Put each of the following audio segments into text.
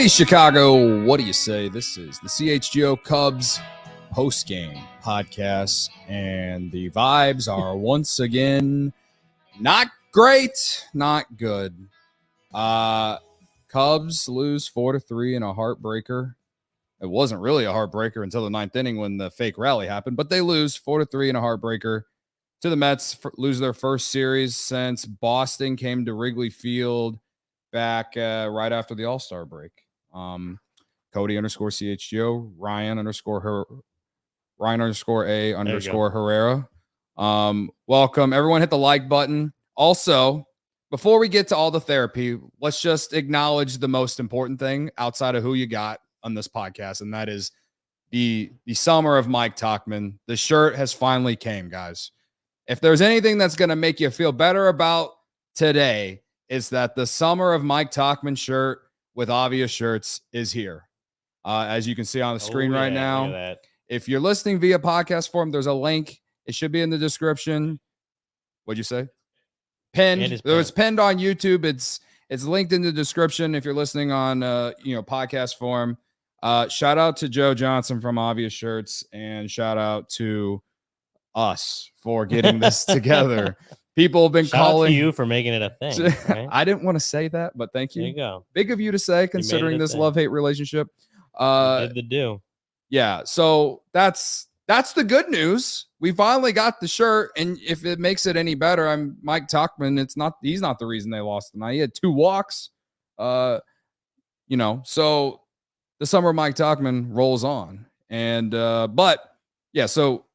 Hey, Chicago, what do you say? This is the CHGO Cubs Postgame Podcast, and the vibes are once again not great, not good. Cubs lose 4-3 in a heartbreaker. It wasn't really a heartbreaker until the ninth inning when the fake rally happened, but they lose 4-3 in a heartbreaker to the Mets, lose their first series since Boston came to Wrigley Field back right after the All-Star break. Cody _ CHGO, Ryan _ Herrera. Welcome. Everyone hit the like button. Also, before we get to all the therapy, let's just acknowledge the most important thing outside of who you got on this podcast, and that is the summer of Mike Tauchman. The shirt has finally came, guys. If there's anything that's going to make you feel better about today, is that the summer of Mike Tauchman shirt with obvious shirts is here. As you can see on the screen right now. If you're listening via podcast form, there's a link. It should be in the description. What'd you say? Pinned. It was pinned on YouTube. It's linked in the description if you're listening on podcast form. Shout out to Joe Johnson from Obvious Shirts, and shout out to us for getting this together. People have been calling. Shout out to you for making it a thing. Right? I didn't want to say that, but thank you. There you go. Big of you to say, considering this love-hate relationship. Did the do. Yeah, so that's the good news. We finally got the shirt, and if it makes it any better, I'm Mike Tauchman. He's not the reason they lost tonight. He had 2 walks. So the summer of Mike Tauchman rolls on. And but yeah, so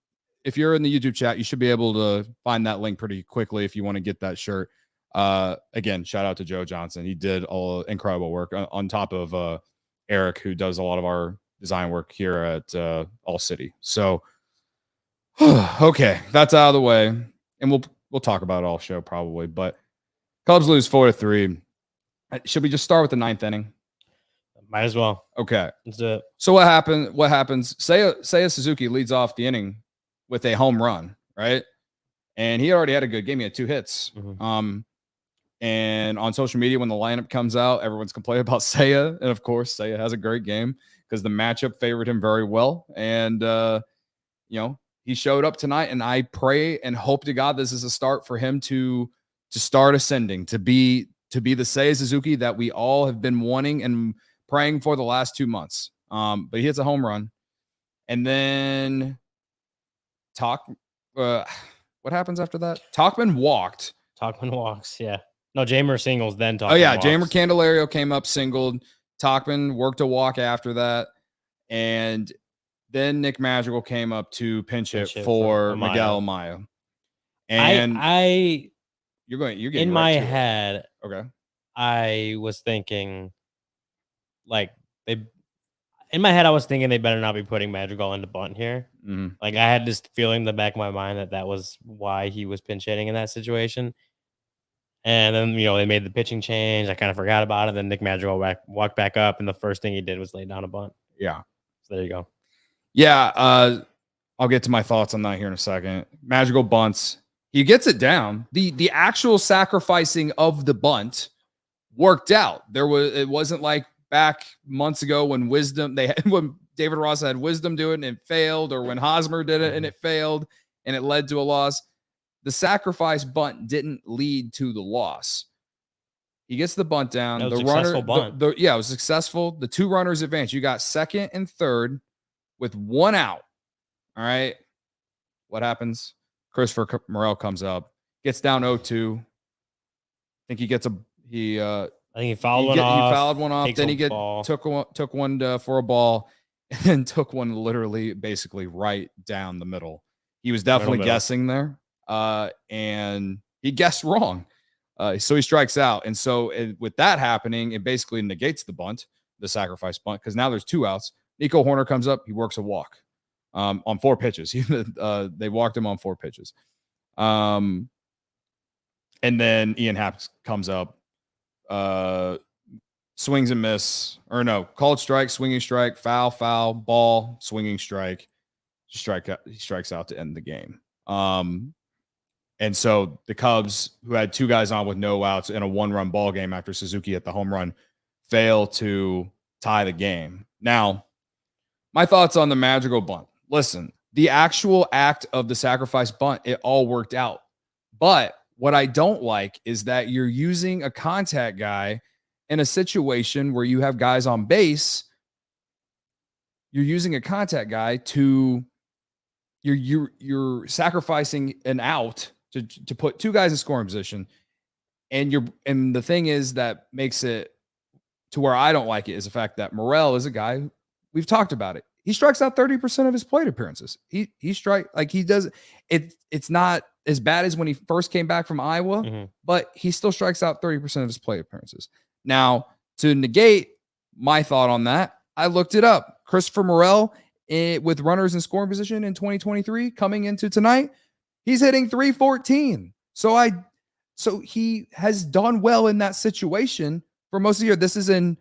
if you're in the YouTube chat, you should be able to find that link pretty quickly if you want to get that shirt. Again, shout out to Joe Johnson. He did all incredible work on top of Eric, who does a lot of our design work here at ALLCITY. So, okay, that's out of the way, and we'll talk about it all show probably. But Cubs lose 4-3. Should we just start with the ninth inning? Might as well. Okay, let's do it. So what happens? Seiya Suzuki leads off the inning with a home run, right? And he already had a good game. He had 2 hits. Mm-hmm. And on social media, when the lineup comes out, everyone's complaining about Seiya. And of course, Seiya has a great game because the matchup favored him very well. And, he showed up tonight, and I pray and hope to God this is a start for him to start ascending, to be the Seiya Suzuki that we all have been wanting and praying for the last 2 months. But he hits a home run. And then what happens after that? Tauchman walked. Tauchman walks, yeah. No, Jamer singles, then Tauchman. Oh, yeah. Walks. Jamer Candelario came up, singled. Tauchman worked a walk after that. And then Nick Madrigal came up to pinch hit for Miguel Amaya. And you're getting in my head. Okay. I was thinking, in my head, I was thinking they better not be putting Madrigal into bunt here. Mm-hmm. Like, I had this feeling in the back of my mind that was why he was pinch hitting in that situation. And then, they made the pitching change. I kind of forgot about it. Then Nick Madrigal walked back up, and the first thing he did was lay down a bunt. Yeah. So there you go. Yeah. I'll get to my thoughts on that here in a second. Madrigal bunts. He gets it down. The actual sacrificing of the bunt worked out. It wasn't like back months ago when when David Ross had Wisdom do it and it failed, or when Hosmer did it and it failed and it led to a loss. The sacrifice bunt didn't lead to the loss. He gets the bunt down. That was the successful runner, bunt. it was successful. The 2 runners advance. You got second and third with 1 out. All right. What happens? Christopher Morel comes up, gets down 0-2. I think he gets I think he fouled one off. He fouled one off. Then he took one for a ball, and then took one literally basically right down the middle. He was definitely guessing there, and he guessed wrong. So he strikes out. And so with that happening, it basically negates the bunt, the sacrifice bunt, because now there's 2 outs. Nico Horner comes up. He works a walk on 4 pitches. They walked him on 4 pitches. And then Ian Happ comes up. Swings and miss, or no, called strike, swinging strike, foul, ball, swinging strike. He strikes out to end the game. And so the Cubs, who had 2 guys on with no outs in a 1-run ball game after Suzuki hit the home run, fail to tie the game. Now, my thoughts on the Madrigal bunt. Listen, the actual act of the sacrifice bunt, it all worked out. But what I don't like is that you're using a contact guy in a situation where you have guys on base. You're using a contact guy to you're sacrificing an out to put two guys in scoring position. And the thing is that makes it to where I don't like it is the fact that Morel is a guy, we've talked about it. He strikes out 30% of his plate appearances. He does it. It's not as bad as when he first came back from Iowa, but he still strikes out 30% of his plate appearances. Now, to negate my thought on that, I looked it up. Christopher Morel, with runners in scoring position in 2023 coming into tonight, he's hitting 314. So he has done well in that situation for most of the year. This is in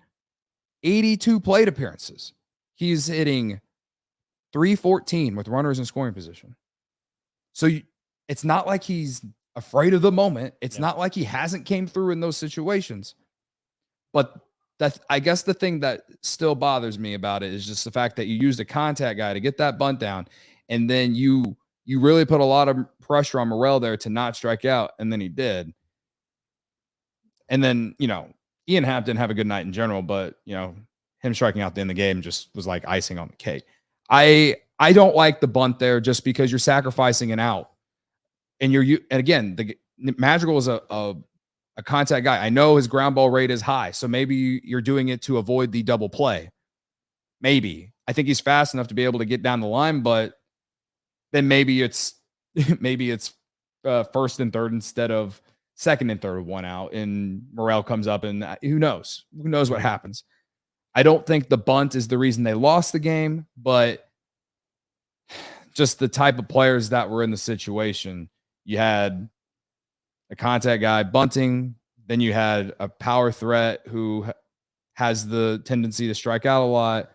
82 plate appearances. He's hitting 314 with runners in scoring position. So it's not like he's afraid of the moment. It's not like he hasn't came through in those situations. But that's, I guess, the thing that still bothers me about it is just the fact that you used a contact guy to get that bunt down, and then you really put a lot of pressure on Morel there to not strike out, and then he did. And then, Ian Happ didn't have a good night in general, but, him striking out at the end of the game just was like icing on the cake. I don't like the bunt there just because you're sacrificing an out. And and again, the Madrigal is a contact guy. I know his ground ball rate is high, so maybe you're doing it to avoid the double play. Maybe. I think he's fast enough to be able to get down the line, but then maybe it's first and third instead of second and third, one out, and Morel comes up, and who knows what happens. I don't think the bunt is the reason they lost the game, but just the type of players that were in the situation. You had a contact guy bunting, then you had a power threat who has the tendency to strike out a lot.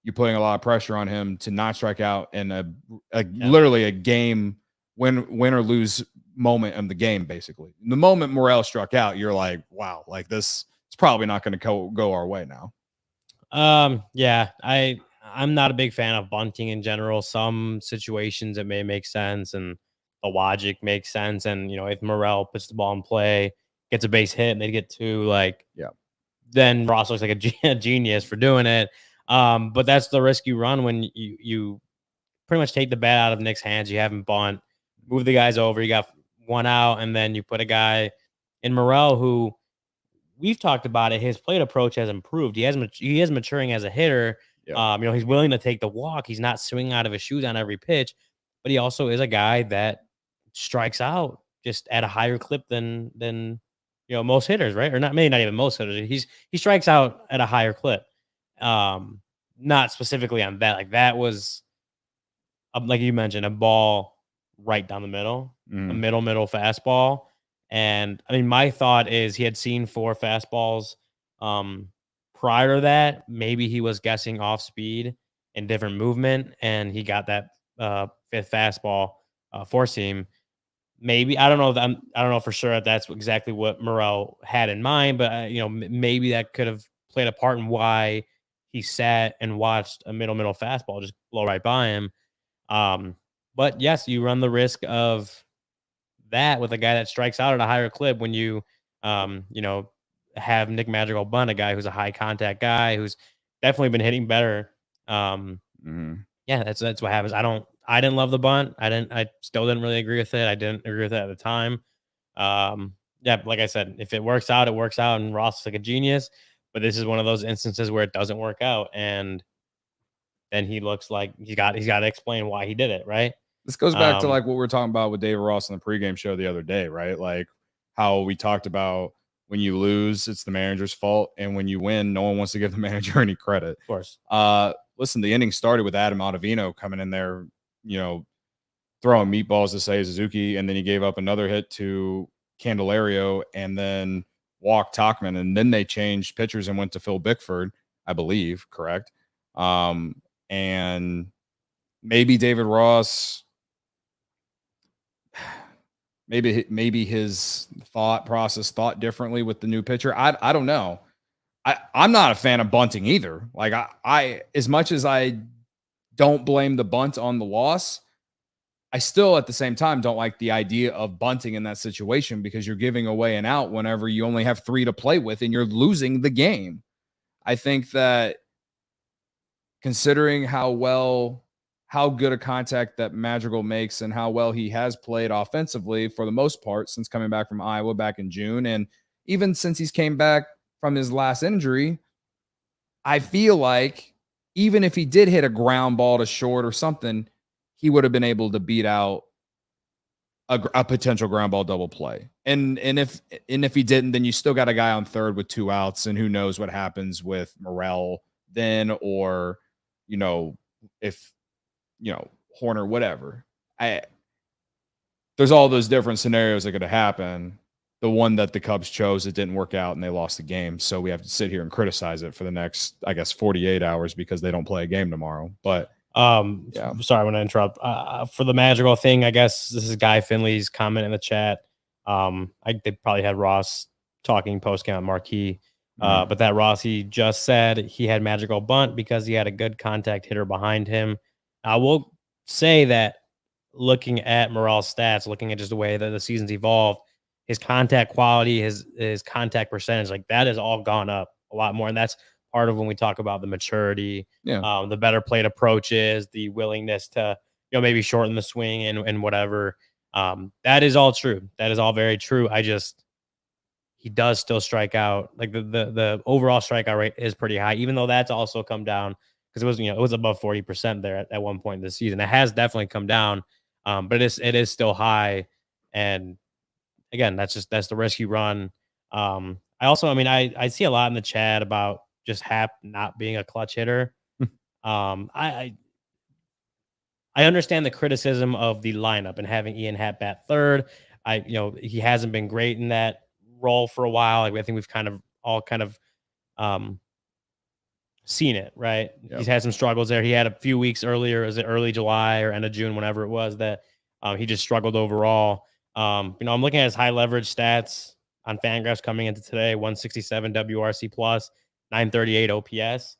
You're putting a lot of pressure on him to not strike out in literally a game win or lose moment of the game. Basically, the moment Morel struck out, you're like, wow, like this is probably not going to go our way now. Yeah, I'm not a big fan of bunting in general. Some situations it may make sense and the logic makes sense. And, if Morel puts the ball in play, gets a base hit and they get two, then Ross looks like a genius for doing it. But that's the risk you run when you pretty much take the bat out of Nick's hands. You have him bunt, move the guys over. You got one out, and then you put a guy in Morel who we've talked about it. His plate approach has improved. He is maturing as a hitter. Yeah. He's willing to take the walk. He's not swinging out of his shoes on every pitch, but he also is a guy that strikes out just at a higher clip than most hitters, right? Or not even most hitters. He strikes out at a higher clip. Not specifically on that. Like that was, like you mentioned, a ball right down the middle, a middle fastball. And I mean, my thought is he had seen 4 fastballs prior to that. Maybe he was guessing off speed and different movement, and he got that 5th fastball four seam. Maybe I don't know for sure if that's exactly what Morel had in mind, but maybe that could have played a part in why he sat and watched a middle fastball just blow right by him. But yes, you run the risk of that with a guy that strikes out at a higher clip when you have Nick Madrigal bunt, a guy who's a high contact guy who's definitely been hitting better. Yeah, that's what happens. I didn't love the bunt. I still didn't really agree with it. I didn't agree with it at the time. Yeah, like I said, if it works out, it works out, and Ross is like a genius. But this is one of those instances where it doesn't work out, and then he looks like he's got to explain why he did it, right? This goes back to like what we were talking about with David Ross on the pregame show the other day, right? Like how we talked about when you lose, it's the manager's fault, and when you win, no one wants to give the manager any credit. Of course. Listen, the inning started with Adam Ottavino coming in there, throwing meatballs to Seiya Suzuki, and then he gave up another hit to Candelario, and then walked Tauchman, and then they changed pitchers and went to Phil Bickford, I believe, correct? And maybe David Ross. Maybe his thought process thought differently with the new pitcher. I don't know. I'm not a fan of bunting either. Like I as much as I don't blame the bunt on the loss, I still at the same time don't like the idea of bunting in that situation because you're giving away an out whenever you only have 3 to play with and you're losing the game. I think that considering how good a contact that Madrigal makes and how well he has played offensively for the most part since coming back from Iowa back in June, and even since he's came back from his last injury, I feel like even if he did hit a ground ball to short or something, he would have been able to beat out a potential ground ball double play. And if he didn't, then you still got a guy on third with 2 outs, and who knows what happens with Morel then, or if Horner, whatever. There's all those different scenarios that could have happened. The one that the Cubs chose, it didn't work out and they lost the game. So we have to sit here and criticize it for the next, 48 hours because they don't play a game tomorrow. But yeah. Sorry, I want to interrupt. For the Madrigal thing, I guess this is Guy Finley's comment in the chat. They probably had Ross talking post-game on Marquee. But that Rossi just said he had Madrigal bunt because he had a good contact hitter behind him. I will say that looking at Morel's stats, looking at just the way that the season's evolved, his contact quality, his contact percentage, like that has all gone up a lot more. And that's part of when we talk about the maturity, the better plate approaches, the willingness to, maybe shorten the swing and whatever. That is all true. That is all very true. He does still strike out. Like the overall strikeout rate is pretty high, even though that's also come down because it was above 40% there at one point this season. It has definitely come down, but it is still high. And again, that's the risk you run. I see a lot in the chat about just Happ not being a clutch hitter. I understand the criticism of the lineup and having Ian Happ bat third. He hasn't been great in that role for a while. I think we've all seen it, right? Yep. He's had some struggles there. He had a few weeks earlier, is it early July or end of June, whenever it was, that he just struggled overall. I'm looking at his high leverage stats on Fangraphs coming into today: 167 WRC plus, 938 OPS.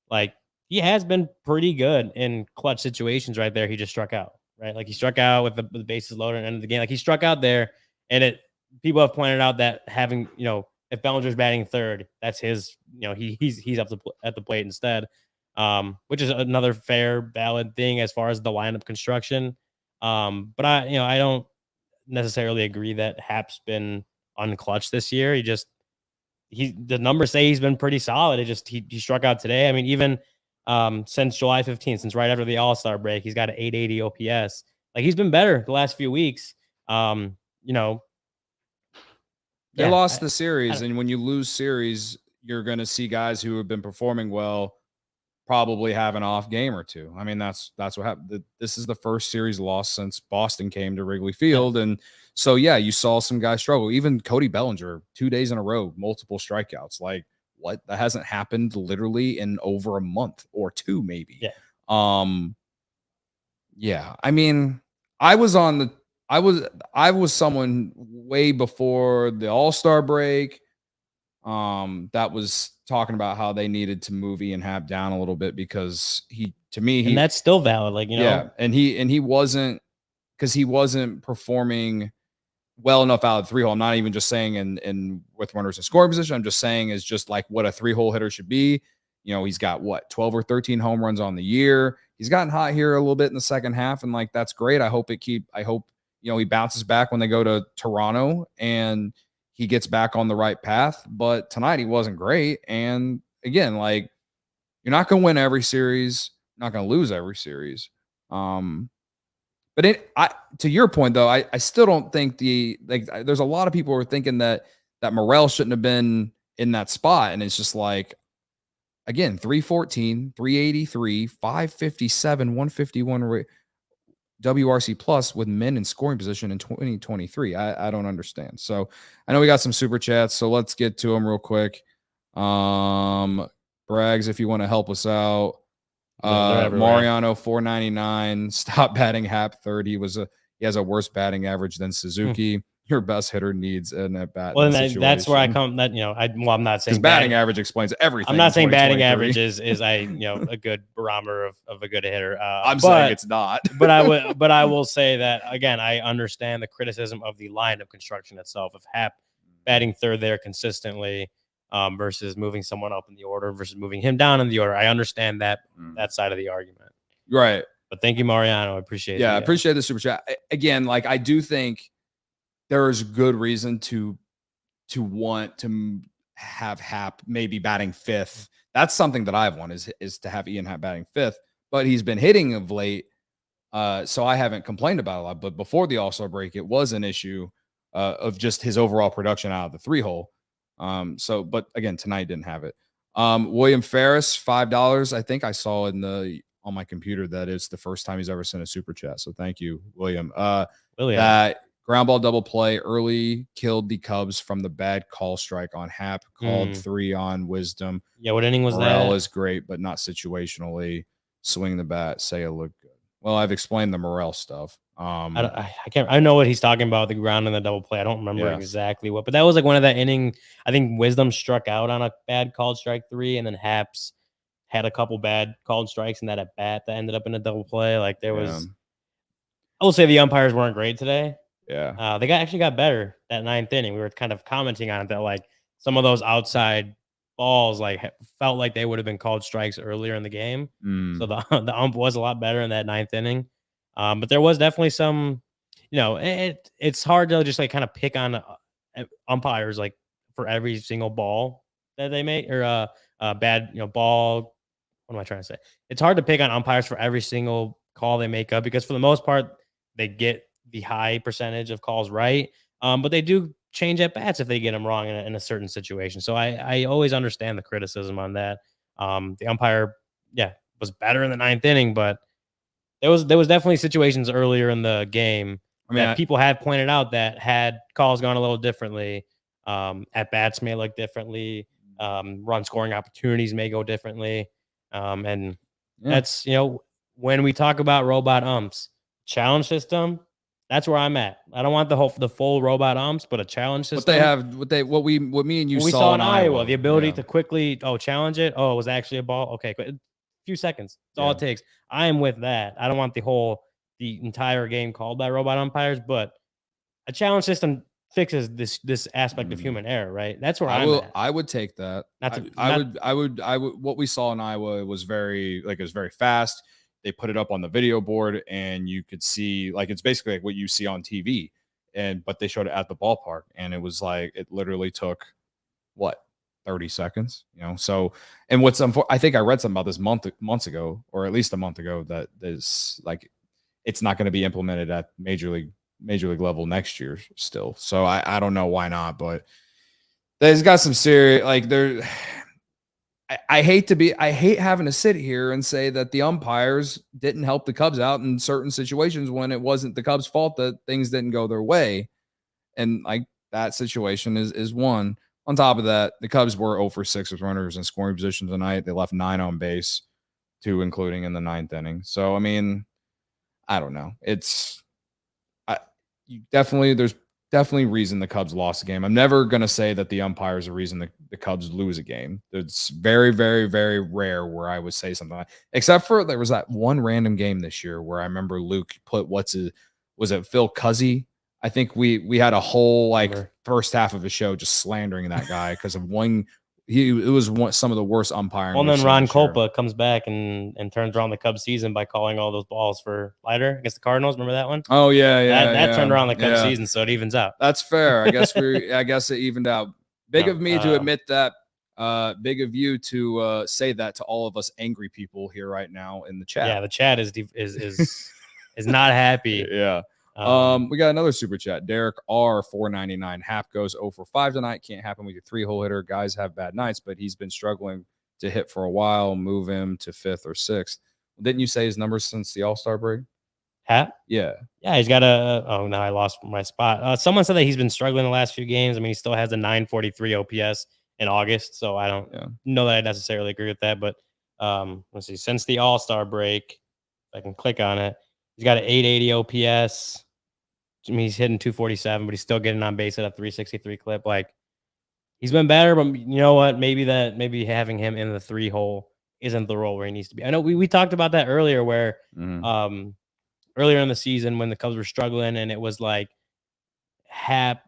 Like, he has been pretty good in clutch situations right there. He just struck out, right? Like, he struck out with the bases loaded at the end of the game. Like, he struck out there, and people have pointed out that having, if Bellinger's batting third, that's his, he's up at the plate instead, which is another fair, valid thing as far as the lineup construction. But I don't necessarily agree that Happ's been unclutched this year. The numbers say he's been pretty solid. He struck out today. I mean, even since July 15th, since right after the All-Star break, he's got an 880 OPS. Like, he's been better the last few weeks. They lost the series, and when you lose series, you're going to see guys who have been performing well probably have an off game or two. I mean, that's what happened. This is the first series loss since Boston came to Wrigley Field, and so you saw some guys struggle. Even Cody Bellinger, 2 days in a row, multiple strikeouts. Like, what? That hasn't happened literally in over a month or two, maybe. Yeah. I mean, I was someone way before the All-Star break that was talking about how they needed to move Ian Happ down a little bit because and that's still valid. And he wasn't, because he wasn't performing well enough out of the 3-hole. I'm not even just saying in with runners in scoring position. I'm just saying is just like what a 3-hole hitter should be. He's got 12 or 13 home runs on the year. He's gotten hot here a little bit in the second half, and like, that's great. I hope he bounces back when they go to Toronto and he gets back on the right path. But tonight he wasn't great. And again, like, you're not going to win every series, not going to lose every series. But to your point though, I still don't think there's a lot of people who are thinking that Morel shouldn't have been in that spot. And it's just like, again, 314, 383, 557, 151 WRC plus with men in scoring position in 2023. I don't understand. So I know we got some super chats, so let's get to them real quick. Braggs, if you want to help us out. Mariano 499. Stop batting Happ third. He has a worse batting average than Suzuki. your best hitter needs an at bat. Well, that's where I come. That I'm not saying batting average explains everything. I'm not saying batting average is a good barometer of a good hitter. I'm saying it's not. but I will say that again. I understand the criticism of the line of construction itself of Happ batting third there consistently versus moving someone up in the order versus moving him down in the order. I understand that side of the argument. Right. But thank you, Mariano. I appreciate it. Yeah, I appreciate the super chat. Again, like I do think there is good reason to want to have Happ maybe batting fifth. That's something that I've wanted is to have Ian Happ batting fifth, but he's been hitting of late. So I haven't complained about it a lot, but before the All-Star break, it was an issue of just his overall production out of the 3-hole. But again, tonight didn't have it. William Ferris, $5. I think I saw on my computer that it's the first time he's ever sent a super chat. So thank you, William. That ground ball double play early killed the Cubs from the bad call strike on Happ, called 3 on Wisdom. Yeah, what inning was Morel that? Is great, but not situationally. Swing the bat, Seiya look good. Well, I've explained the Morel stuff. I know what he's talking about, the ground and the double play. I don't remember exactly what, but that was like one of that inning. I think Wisdom struck out on a bad called strike 3, and then Happ's had a couple bad called strikes in that at bat that ended up in a double play. Like there was, I will say the umpires weren't great today. Yeah. They actually got better that 9th inning. We were kind of commenting on it that like some of those outside balls like felt like they would have been called strikes earlier in the game. So the ump was a lot better in that 9th inning. But there was definitely some, it's hard to just like kind of pick on umpires like for every single ball that they make or bad, ball. What am I trying to say? It's hard to pick on umpires for every single call they make up because for the most part, they get the high percentage of calls right. But they do change at bats if they get them wrong in a certain situation. So I always understand the criticism on that. The umpire, was better in the 9th inning, but there was definitely situations earlier in the game that people have pointed out that had calls gone a little differently. At bats may look differently. Run scoring opportunities may go differently. That's, when we talk about robot umps, challenge system, that's where I'm at. I don't want the full robot umps, but a challenge system. What me and you saw in Iowa, the ability to quickly challenge it. Oh, it was actually a ball. Okay, a few seconds. That's all it takes. I am with that. I don't want the entire game called by robot umpires, but a challenge system fixes this aspect of human error, right? That's where I'm at. I would take that. I would. What we saw in Iowa was very fast. They put it up on the video board, and you could see it's basically like what you see on TV, but they showed it at the ballpark, and it was like it literally took 30 seconds, So, and I think I read something about this months ago, or at least a month ago, that is like it's not going to be implemented at major league level next year still. So I don't know why not, but there's got some serious I hate having to sit here and say that the umpires didn't help the Cubs out in certain situations when it wasn't the Cubs' fault that things didn't go their way. And like that situation is one. On top of that, the Cubs were 0 for 6 with runners in scoring position tonight. They left 9 on base, 2 including in the 9th inning. So, I mean, I don't know. There's definitely reason the Cubs lost the game. I'm never going to say that the umpires are the reason the Cubs lose a game. It's very, very, very rare where I would say something except for there was that one random game this year where I remember Luke put was it Phil Cuzzy? I think we had a whole first half of the show just slandering that guy because of some of the worst umpiring. Well, then Ron Kolpa comes back and turns around the Cubs season by calling all those balls for Leiter against the Cardinals. Remember that one? Oh yeah, that turned around the Cubs season, so it evens out. That's fair. I guess it evened out. Big of me to admit that. Big of you to say that to all of us angry people here right now in the chat. Yeah, the chat is not happy. Yeah. We got another super chat. Derek R 499. Happ goes 0 for 5 tonight. Can't happen with your 3-hole hitter. Guys have bad nights, but he's been struggling to hit for a while. Move him to 5th or 6th. Didn't you say his numbers since the All-Star break? Happ? Yeah. Yeah, he's got now I lost my spot. Someone said that he's been struggling the last few games. I mean, he still has a 943 OPS in August, so I don't know that I necessarily agree with that. But let's see. Since the All-Star break, if I can click on it, he's got an 880 OPS. I mean, he's hitting 247, but he's still getting on base at a 363 clip. Like, he's been better, but you know what? Maybe having him in the 3 hole isn't the role where he needs to be. I know we talked about that earlier, where earlier in the season when the Cubs were struggling, and it was like Happ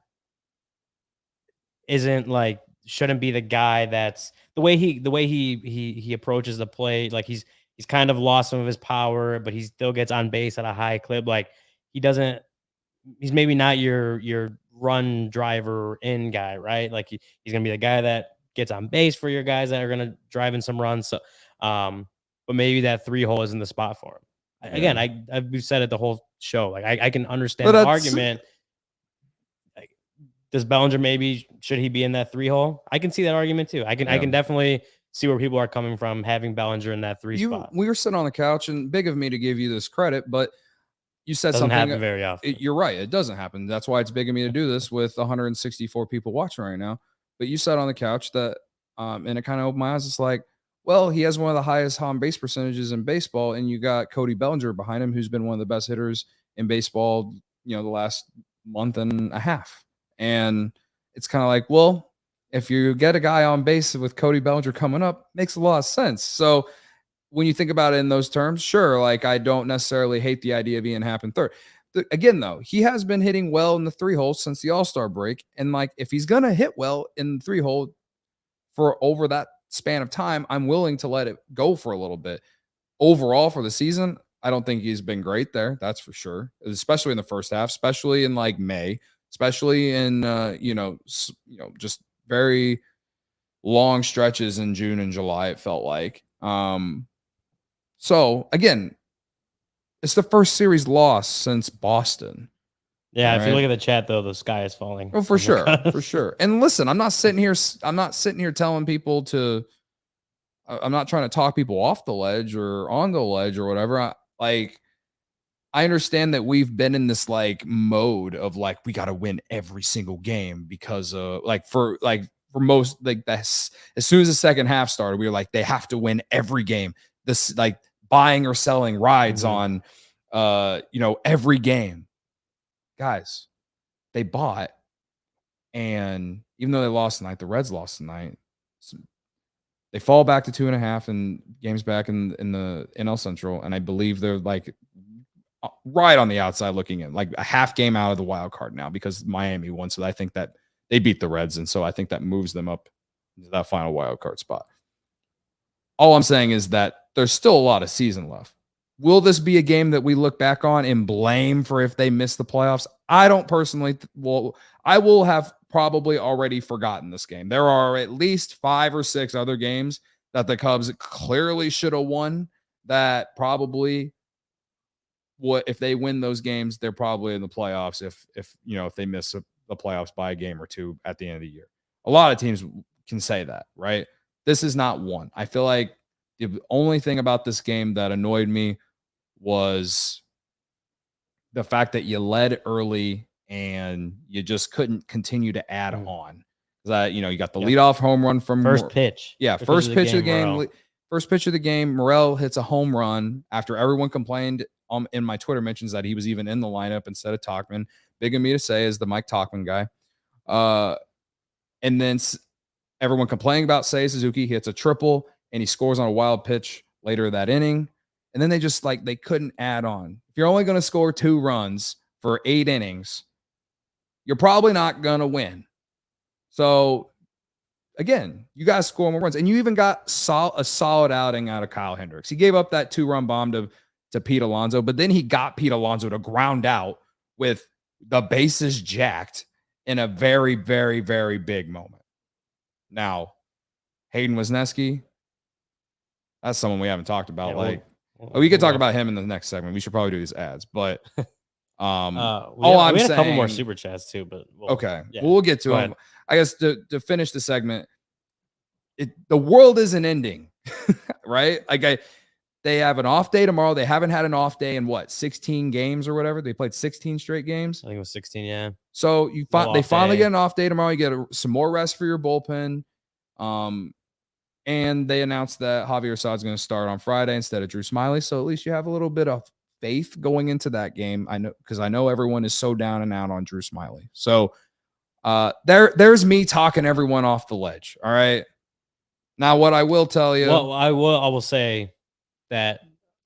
shouldn't be the guy that's the way he approaches the plate. Like, he's kind of lost some of his power, but he still gets on base at a high clip. Like, he's maybe not your run driver in guy, right? Like, he's gonna be the guy that gets on base for your guys that are gonna drive in some runs. So, but maybe that 3 hole isn't the spot for him. Yeah. Again, we've said it the whole show. Like, I can understand the argument. Like, does Bellinger should he be in that 3 hole? I can see that argument too. I can definitely see where people are coming from having Bellinger in that 3 spot. We were sitting on the couch, and big of me to give you this credit, but you said doesn't something happen very often. You're right. It doesn't happen. That's why it's big of me to do this with 164 people watching right now. But you sat on the couch that, and it kind of opened my eyes. It's like, well, he has one of the highest on base percentages in baseball, and you got Cody Bellinger behind him, who's been one of the best hitters in baseball, the last month and a half. And it's kind of like, well, if you get a guy on base with Cody Bellinger coming up, makes a lot of sense. So when you think about it in those terms, sure, like, I don't necessarily hate the idea of Ian Happ in 3rd. Again, though, he has been hitting well in the 3 hole since the All-Star break. And like, if he's going to hit well in the 3 hole for over that span of time, I'm willing to let it go for a little bit. Overall for the season, I don't think he's been great there. That's for sure. Especially in the first half, especially in like May, especially in, just very long stretches in June and July, it felt like. So again, it's the first series loss since Boston. Yeah, if you look at the chat, though, the sky is falling. Oh, for sure, for sure. And listen, I'm not sitting here telling people to. I'm not trying to talk people off the ledge or on the ledge or whatever. I understand that we've been in this like mode of like, we got to win every single game because for most, like, that's as soon as the second half started, we were like, they have to win every game. This, like, buying or selling rides on every game. Guys, they bought, and even though they lost tonight, the Reds lost tonight. So they fall back to 2.5 and games back in the NL Central, and I believe they're like right on the outside looking in, like a half game out of the wild card now because Miami won. So I think that they beat the Reds, and so I think that moves them up to that final wild card spot. All I'm saying is that there's still a lot of season left. Will this be a game that we look back on and blame for if they miss the playoffs? I don't personally. I will have probably already forgotten this game. There are at least 5 or 6 other games that the Cubs clearly should have won that probably if they win those games, they're probably in the playoffs if they miss the playoffs by a game or 2 at the end of the year. A lot of teams can say that, right? This is not one. I feel like the only thing about this game that annoyed me was the fact that you led early and you just couldn't continue to add on. That you got the leadoff home run from first pitch. Yeah, first pitch of the game. First pitch of the game, Morel hits a home run after everyone complained in my Twitter mentions that he was even in the lineup instead of Tauchman. Big of me to say is the Mike Tauchman guy. And then everyone complaining about Seiya Suzuki. He hits a triple and he scores on a wild pitch later that inning. And then they just they couldn't add on. If you're only going to score 2 runs for 8 innings, you're probably not going to win. So again, you guys score more runs, and you even got a solid outing out of Kyle Hendricks. He gave up that 2-run bomb to Pete Alonso, but then he got Pete Alonso to ground out with the bases jacked in a very, very, very big moment. Now, Hayden Wisneski, that's someone we haven't talked about. We could talk about him in the next segment. We should probably do these ads, but we had a couple more super chats too, but we'll get to them. I guess to finish the segment, the world isn't ending, right? They have an off day tomorrow. They haven't had an off day in 16 games or whatever. They played 16 straight games. I think it was 16. Yeah. So they finally get an off day tomorrow. You get some more rest for your bullpen. And they announced that Javier Saad's going to start on Friday instead of Drew Smiley. So at least you have a little bit of faith going into that game. I know, because I know everyone is so down and out on Drew Smyly. So there's me talking everyone off the ledge. All right. Now, what I will tell you. Well, I will say that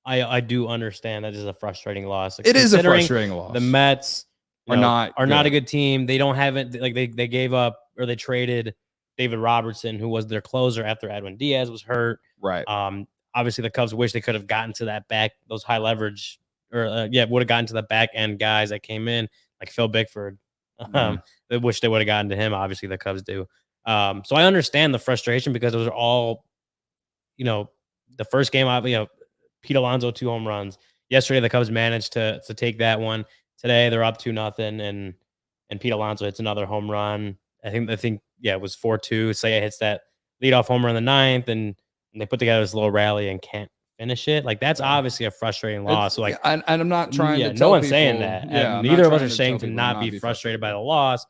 I do understand that is a frustrating loss. It is a frustrating loss. The Mets are not a good team. They don't have it. Like they gave up, or they traded David Robertson, who was their closer after Edwin Diaz was hurt. Right. Obviously the Cubs wish they could have gotten to that those high leverage, or would have gotten to the back end guys that came in, like Phil Bickford. They wish they would have gotten to him. Obviously the Cubs do. So I understand the frustration, because those are all, the first game, Pete Alonso 2 home runs. Yesterday the Cubs managed to take that one. Today they're up 2-0, and Pete Alonso hits another home run. I think it was 4-2. Seiya hits that leadoff homer in the 9th, and they put together this little rally and can't finish it. Like, that's obviously a frustrating loss. So, like, and I'm not trying to tell no one's people, saying that. Yeah, neither of us are saying to not be frustrated by the loss.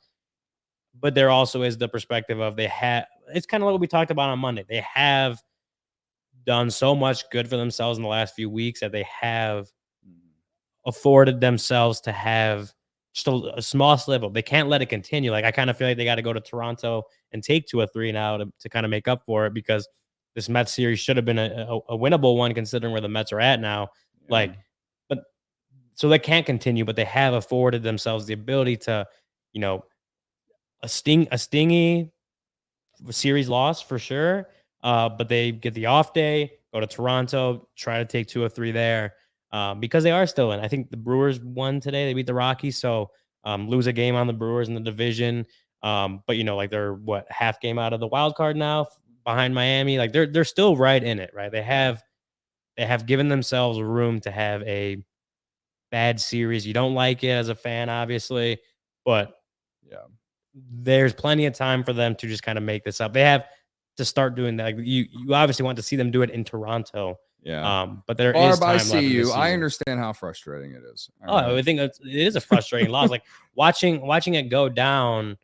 But there also is the perspective of it's kind of like what we talked about on Monday. They have done so much good for themselves in the last few weeks that they have afforded themselves to have just a small slip up. They can't let it continue. Like, I kind of feel like they got to go to Toronto and take 2 or 3 now to kind of make up for it, because this Mets series should have been a winnable one, considering where the Mets are at now. Yeah. Like, but so they can't continue, but they have afforded themselves the ability to, a stingy series loss for sure. But they get the off day, go to Toronto, try to take 2 or 3 there, because they are still in. I think the Brewers won today. They beat the Rockies, so lose a game on the Brewers in the division. But like, they're half game out of the wild card now, behind Miami. Like, they're still right in it, right? They have given themselves room to have a bad series. You don't like it as a fan, obviously, but yeah, there's plenty of time for them to just kind of make this up. They have to start doing that. Like, you obviously want to see them do it in Toronto. Yeah. But there is time left in the season. I understand how frustrating it is. I think it is a frustrating loss. Like, watching it go down,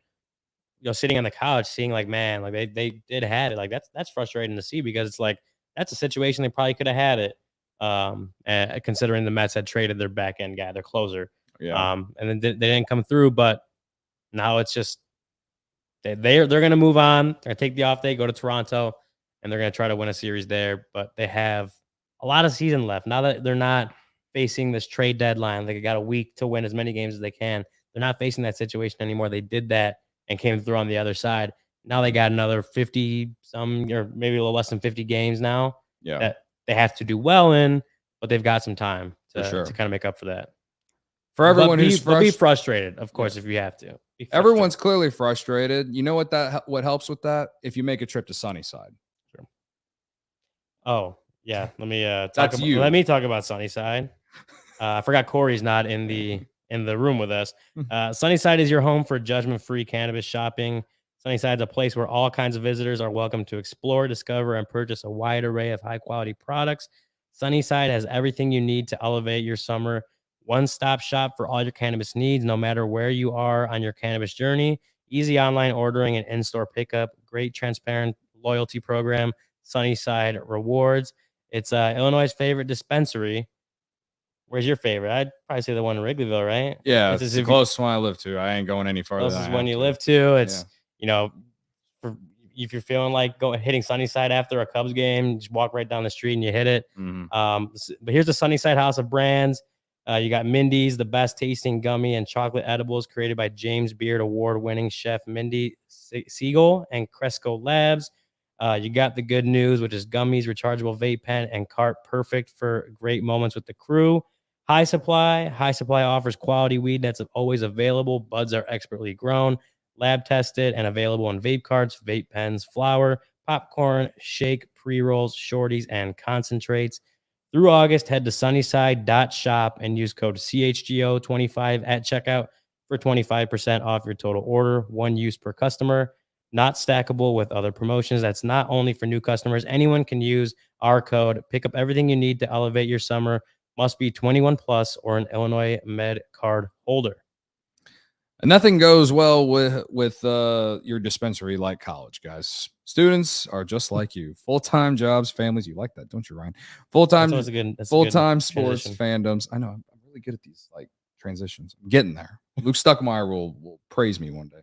sitting on the couch, seeing like, man, like they did have it. Like, that's frustrating to see, because it's like, that's a situation they probably could have had it. Considering the Mets had traded their back end guy, their closer. Yeah. And then they didn't come through, but now it's just, they're going to move on. They're going to take the off day, go to Toronto, and they're going to try to win a series there. But they have a lot of season left. Now that they're not facing this trade deadline, they got a week to win as many games as they can. They're not facing that situation anymore. They did that and came through on the other side. Now they got another 50 some, or maybe a little less than 50 games now that they have to do well in, but they've got some time to kind of make up for that. For everyone who's be frustrated, of course, if you have to. Everyone's clearly frustrated. You know what helps with that? If you make a trip to Sunnyside. Sure. Oh, yeah. Let me talk about Sunnyside. I forgot Corey's not in the room with us. Sunnyside is your home for judgment-free cannabis shopping. Sunnyside is a place where all kinds of visitors are welcome to explore, discover, and purchase a wide array of high-quality products. Sunnyside has everything you need to elevate your summer. One-stop shop for all your cannabis needs, no matter where you are on your cannabis journey. Easy online ordering and in-store pickup. Great transparent loyalty program. Sunnyside Rewards. It's Illinois' favorite dispensary. Where's your favorite? I'd probably say the one in Wrigleyville, right? Yeah, it's the closest one I live to. I ain't going any farther. Closest one you live to. It's, if you're feeling like hitting Sunnyside after a Cubs game, just walk right down the street and you hit it. Mm-hmm. But here's the Sunnyside House of Brands. You got Mindy's, the best tasting gummy and chocolate edibles created by James Beard award-winning chef Mindy Siegel and Cresco Labs. You got the good news, which is gummies, rechargeable vape pen, and cart, perfect for great moments with the crew. High Supply offers quality weed that's always available. Buds are expertly grown, lab tested, and available in vape carts, vape pens, flour, popcorn, shake, pre-rolls, shorties, and concentrates. Through August, head to sunnyside.shop and use code CHGO25 at checkout for 25% off your total order. One use per customer, not stackable with other promotions. That's not only for new customers. Anyone can use our code. Pick up everything you need to elevate your summer. Must be 21 plus or an Illinois Med card holder. And nothing goes well with your dispensary like college, guys. Students are just like you. Full-time jobs, families. You like that, don't you, Ryan? Full-time sports fandoms. I know I'm really good at these like transitions. I'm getting there. Luke Stuckmeyer will praise me one day.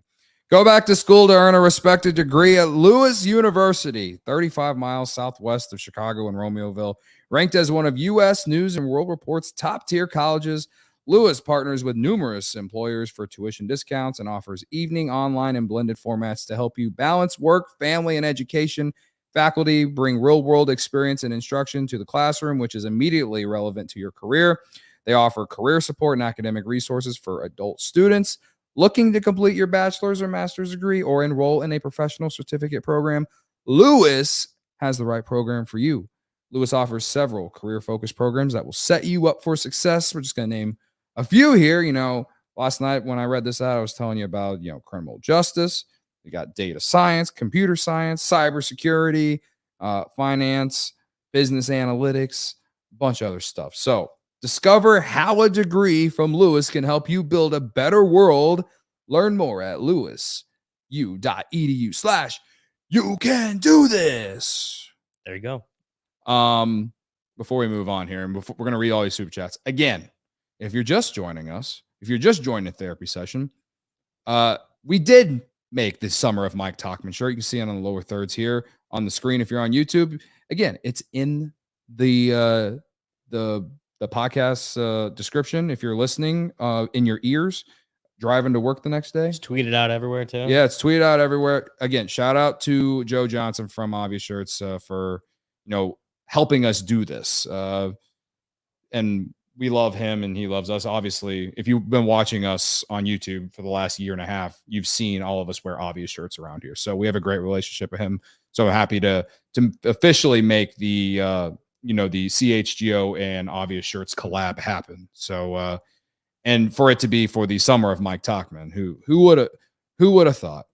Go back to school to earn a respected degree at Lewis University, 35 miles southwest of Chicago and Romeoville. Ranked as one of U.S. News and World Report's top-tier colleges, Lewis partners with numerous employers for tuition discounts and offers evening, online, and blended formats to help you balance work, family, and education. Faculty bring real-world experience and instruction to the classroom, which is immediately relevant to your career. They offer career support and academic resources for adult students looking to complete your bachelor's or master's degree or enroll in a professional certificate program. Lewis has the right program for you. Lewis offers several career-focused programs that will set you up for success. We're just going to name a few here. Last night when I read this out, I was telling you about, criminal justice. We got data science, computer science, cybersecurity, finance, business analytics, a bunch of other stuff. So discover how a degree from Lewis can help you build a better world. Learn more at lewisu.edu/you can do this. There you go. Before we move on here, and we're going to read all these super chats again. If you're just joining us, if you're just joining a therapy session, we did make the Summer of Mike Tauchman shirt. You can see it on the lower thirds here on the screen. If you're on YouTube, again, it's in the podcast description. If you're listening in your ears, driving to work the next day, it's tweeted out everywhere too. Yeah, it's tweeted out everywhere. Again, shout out to Joe Johnson from Obvious Shirts for helping us do this. And we love him and he loves us. Obviously, if you've been watching us on YouTube for the last year and a half, you've seen all of us wear Obvious Shirts around here. So we have a great relationship with him. So I'm happy to officially make the the CHGO and Obvious Shirts collab happen. So and for it to be for the Summer of Mike Tauchman, who would have thought?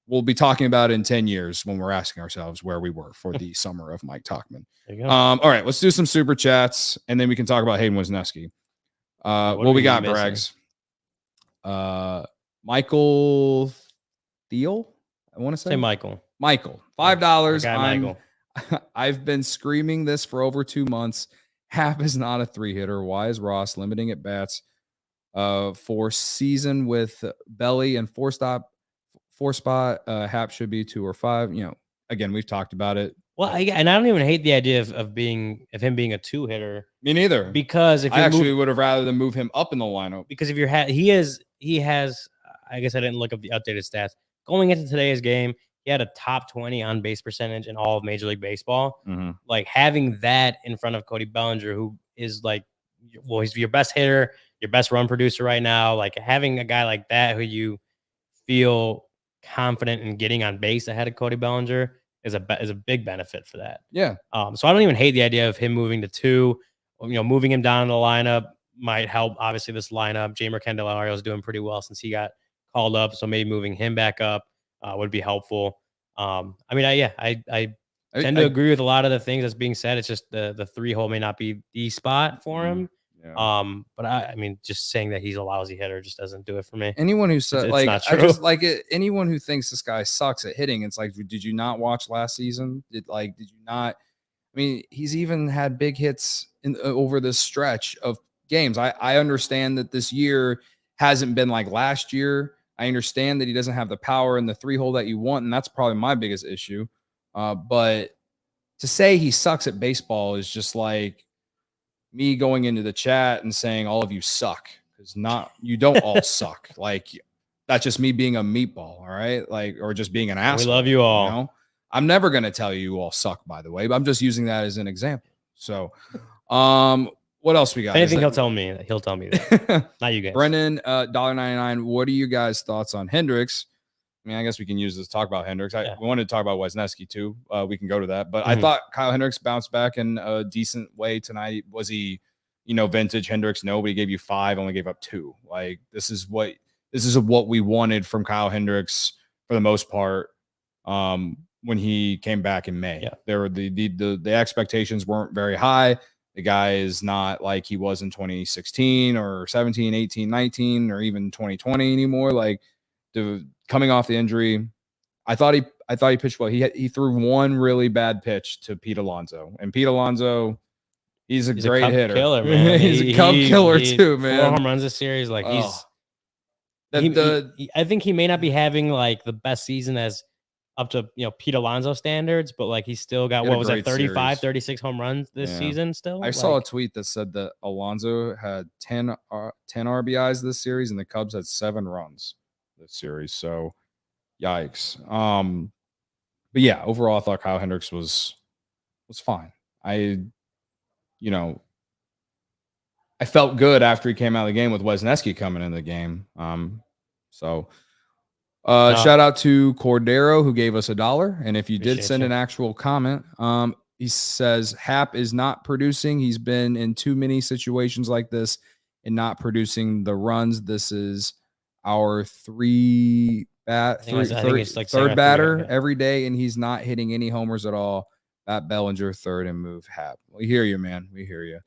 We'll be talking about it in 10 years when we're asking ourselves where we were for the Summer of Mike Tauchman. All right, let's do some super chats and then we can talk about Hayden Wisneski. What we got, Brags? Michael Thiel, I want to say Michael, $5. Michael. I've been screaming this for over 2 months. Happ is not a 3-hitter. Why is Ross limiting at bats for season with Belly and four spot? Happ should be 2 or 5. Again, we've talked about it. Well, and I don't even hate the idea of him being a 2-hitter. Me neither. Because if I actually would have rather than move him up in the lineup. Because if he has. I guess I didn't look up the updated stats going into today's game. He had a top 20 on base percentage in all of Major League Baseball. Mm-hmm. Like having that in front of Cody Bellinger, who is he's your best hitter, your best run producer right now. Like having a guy like that who you feel confident in getting on base ahead of Cody Bellinger is a big benefit for that. Yeah. So I don't even hate the idea of him moving to 2. Moving him down in the lineup might help. Obviously, this lineup, Jeimer Candelario is doing pretty well since he got called up. So maybe moving him back up would be helpful. I tend to agree with a lot of the things that's being said. It's just the 3-hole may not be the spot for him. Yeah. But I mean, just saying that he's a lousy hitter just doesn't do it for me. Anyone who said anyone who thinks this guy sucks at hitting, it's like, did you not watch last season? Did you not? I mean, he's even had big hits over this stretch of games. I understand that this year hasn't been like last year. I understand that he doesn't have the power in the 3-hole that you want, and that's probably my biggest issue. But to say he sucks at baseball is just like me going into the chat and saying all of you suck, because you don't all suck. Like that's just me being a meatball, all right? Like, or just being an asshole. We love you all. I'm never gonna tell you all suck, by the way, but I'm just using that as an example. So what else we got? If anything, he'll tell me that. Not you guys. Brendan, $1.99. What are you guys' thoughts on Hendricks? I mean, I guess we can use this to talk about Hendricks. We wanted to talk about Wisneski too. We can go to that. But I thought Kyle Hendricks bounced back in a decent way tonight. Was he, vintage Hendricks? No, but he gave you 5, only gave up 2. Like this is what we wanted from Kyle Hendricks for the most part. When he came back in May, there were the expectations weren't very high. The guy is not like he was in 2016 or 17, 18, 19, or even 2020 anymore. Like coming off the injury, I thought I thought he pitched well. He threw one really bad pitch to Pete Alonso, and Pete Alonso, he's a great hitter, killer, man. He's a Cub killer too, man. 4 home runs this series, like I think he may not be having like the best season as up to Pete Alonso standards, but like he's still got what was that 35, 36 home runs this season still. I saw a tweet that said that Alonso had 10 RBIs this series, and the Cubs had 7 runs this series. So, yikes. But yeah, overall, I thought Kyle Hendricks was fine. I felt good after he came out of the game with Wisneski coming in the game. Shout out to Cordero, who gave us $1. And if you did send an actual comment, he says Happ is not producing. He's been in too many situations like this and not producing the runs. This is our third batter every day, and he's not hitting any homers at all. Bat Bellinger third and move Happ. We hear you, man. We hear you.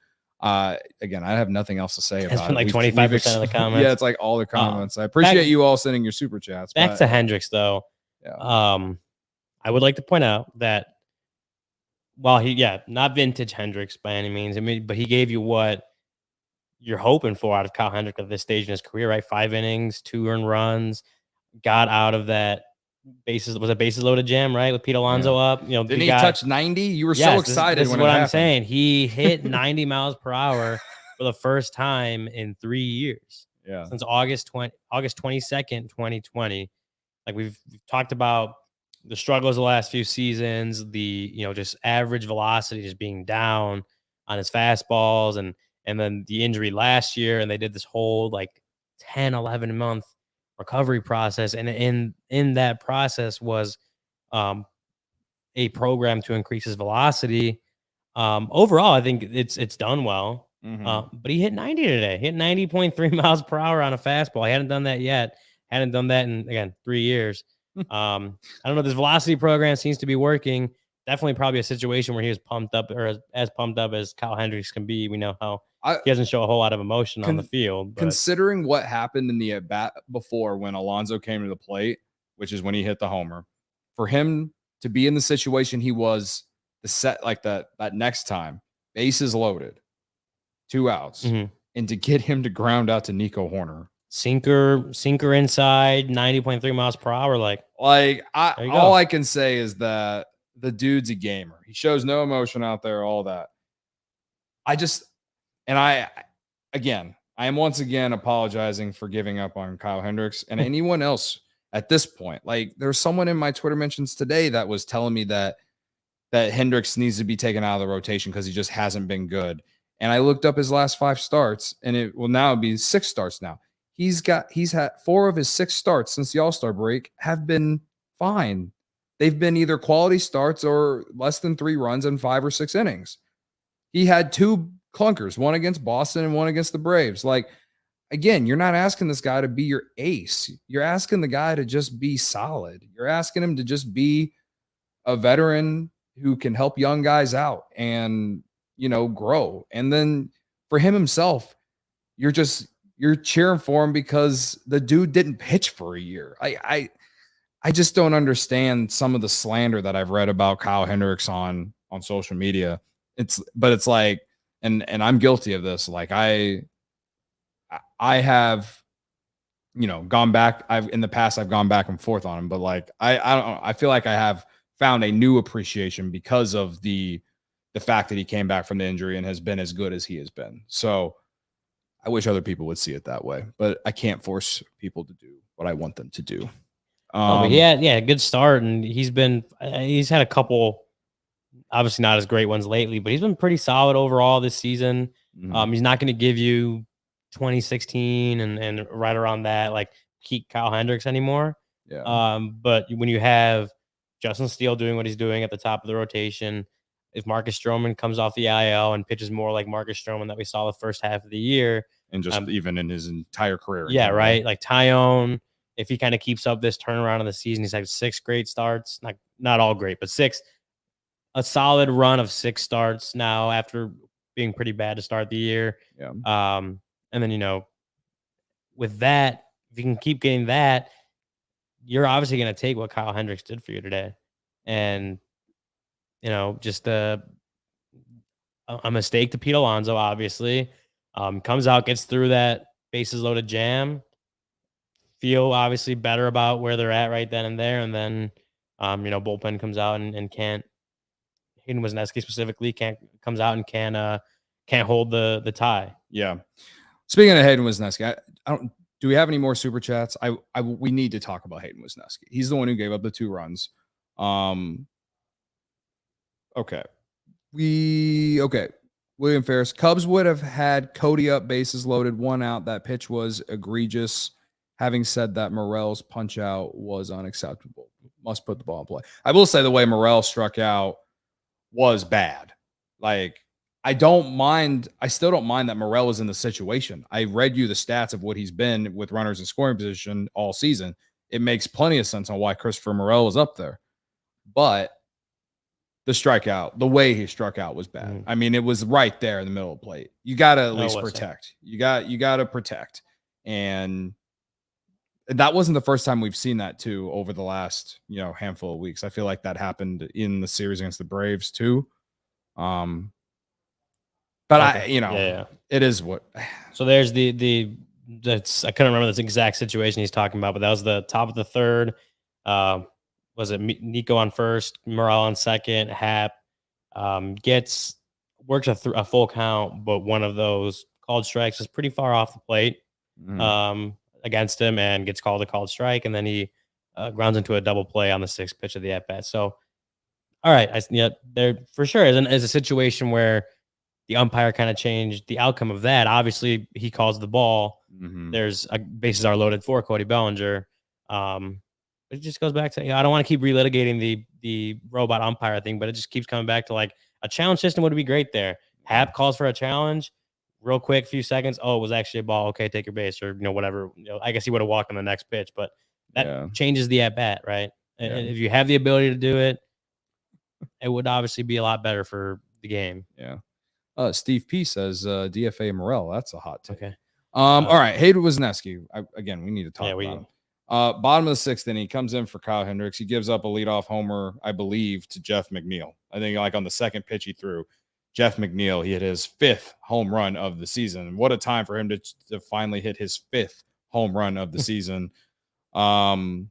Again, I have nothing else to say about it. It's been like 25% of the comments. Yeah, it's like all the comments. I appreciate you all sending your super chats. Back to Hendricks, though. Yeah. I would like to point out that while not vintage Hendricks by any means, but he gave you what you're hoping for out of Kyle Hendricks at this stage in his career, right? 5 innings, 2 earned runs, got out of that bases loaded jam, right? With Pete Alonso up. Didn't he touch 90? You were so excited. This is what I'm saying. He hit 90 miles per hour for the first time in 3 years. Yeah. Since August 22nd, 2020. Like we've talked about the struggles of the last few seasons, the just average velocity just being down on his fastballs, and then the injury last year, and they did this whole like 10, 11 month recovery process, and in that process was a program to increase his velocity. Overall, I think it's done well. But he hit 90 today. He hit 90.3 miles per hour on a fastball. He hadn't done that yet. Hadn't done that in, again, 3 years. I don't know. This velocity program seems to be working. Definitely probably a situation where he was pumped up, or as pumped up as Kyle Hendricks can be. We know how he doesn't show a whole lot of emotion on the field. But. Considering what happened in the at-bat before when Alonso came to the plate, which is when he hit the homer, for him to be in the situation he was the set like that next time, bases loaded, 2 outs, and to get him to ground out to Nico Horner. Sinker inside, 90.3 miles per hour. All I can say is that the dude's a gamer. He shows no emotion out there, all that. I am once again apologizing for giving up on Kyle Hendricks and anyone else at this point. Like, there's someone in my Twitter mentions today that was telling me that Hendricks needs to be taken out of the rotation because he just hasn't been good. And I looked up his last 5 starts, and it will now be 6 starts now. He's had 4 of his 6 starts since the All-Star break have been fine. They've been either quality starts or less than 3 runs in 5 or 6 innings. He had 2 clunkers, one against Boston and one against the Braves. Like, again, you're not asking this guy to be your ace. You're asking the guy to just be solid. You're asking him to just be a veteran who can help young guys out and, grow. And then for him himself, you're cheering for him because the dude didn't pitch for a year. I just don't understand some of the slander that I've read about Kyle Hendricks on social media. It's like, and I'm guilty of this. Like I have, gone back. In the past, I've gone back and forth on him, but like, I don't know. I feel like I have found a new appreciation because of the fact that he came back from the injury and has been as good as he has been. So I wish other people would see it that way, but I can't force people to do what I want them to do. But a good start, and he's had a couple, obviously not as great ones lately, but he's been pretty solid overall this season. He's not going to give you 2016 and right around that like peak Kyle Hendricks anymore. Yeah. But when you have Justin Steele doing what he's doing at the top of the rotation, if Marcus Stroman comes off the IL and pitches more like Marcus Stroman that we saw the first half of the year, and just even in his entire career, right? Like Tyone, if he kind of keeps up this turnaround of the season, he's had 6 great starts, not all great, but 6, a solid run of 6 starts now after being pretty bad to start the year. Yeah. And then with that, if you can keep getting that, you're obviously going to take what Kyle Hendricks did for you today. And, just a mistake to Pete Alonso, obviously. Comes out, gets through that bases loaded jam. Feel obviously better about where they're at right then and there. And then, Bullpen comes out and can't, Hayden Wisneski specifically comes out and can't hold the tie. Yeah. Speaking of Hayden Wisneski, I don't. Do we have any more super chats? We need to talk about Hayden Wisneski. He's the one who gave up the 2 runs. Okay. William Ferris. Cubs would have had Cody up, bases loaded, 1 out. That pitch was egregious. Having said that, Morel's punch out was unacceptable. Must put the ball in play. I will say the way Morel struck out was bad. Like, I still don't mind that Morel was in the situation. I read you the stats of what he's been with runners in scoring position all season. It makes plenty of sense on why Christopher Morel was up there. But the strikeout, the way he struck out was bad. I mean, it was right there in the middle of the plate. You got to at least protect. You got to protect. And that wasn't the first time we've seen that too over the last, handful of weeks. I feel like that happened in the series against the Braves too. But okay. It is what. So there's that's I couldn't remember this exact situation he's talking about, but that was the top of the third. Was it Nico on first, Morel on second, Happ works a full count, but one of those called strikes is pretty far off the plate against him and gets called a called strike, and then he grounds into a double play on the 6th pitch of the at bat. So, all right, there for sure is a situation where the umpire kind of changed the outcome of that. Obviously, he calls the ball. There's bases are loaded for Cody Bellinger. It just goes back to, I don't want to keep relitigating the robot umpire thing, but it just keeps coming back to like a challenge system would be great there. Happ calls for a challenge, real quick, few seconds. Oh, it was actually a ball. Okay, take your base, or whatever. I guess he would have walked on the next pitch, but that changes the at bat, right? And if you have the ability to do it, it would obviously be a lot better for the game. Yeah. Steve P says DFA Morel. That's a hot take. Okay. All right. Hayden Wisneski. Again, we need to talk about him. Bottom of the 6th inning, he comes in for Kyle Hendricks. He gives up a leadoff homer, I believe, to Jeff McNeil. I think like on the 2nd pitch he threw, Jeff McNeil, he hit his 5th home run of the season. What a time for him to finally hit his 5th home run of the season. And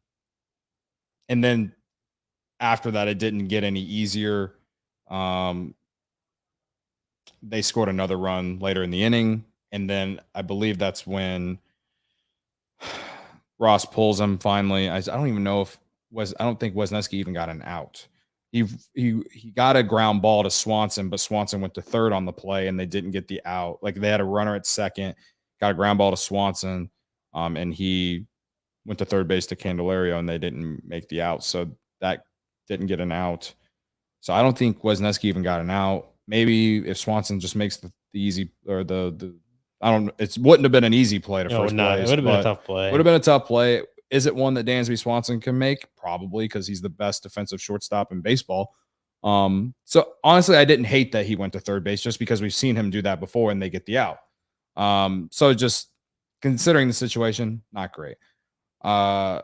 then after that, it didn't get any easier. They scored another run later in the inning. And then I believe that's when Ross pulls him finally. I don't even know I don't think Wisneski even got an out. He got a ground ball to Swanson, but Swanson went to third on the play and they didn't get the out. Like they had a runner at second, got a ground ball to Swanson, and he went to third base to Candelario and they didn't make the out. So that didn't get an out. So I don't think Wisneski even got an out. Maybe if Swanson just makes the easy or I don't. It wouldn't have been an easy play to first place. It would have been a tough play. Would have been a tough play. Is it one that Dansby Swanson can make? Probably, because he's the best defensive shortstop in baseball. So honestly, I didn't hate that he went to third base just because we've seen him do that before and they get the out. So just considering the situation, not great. But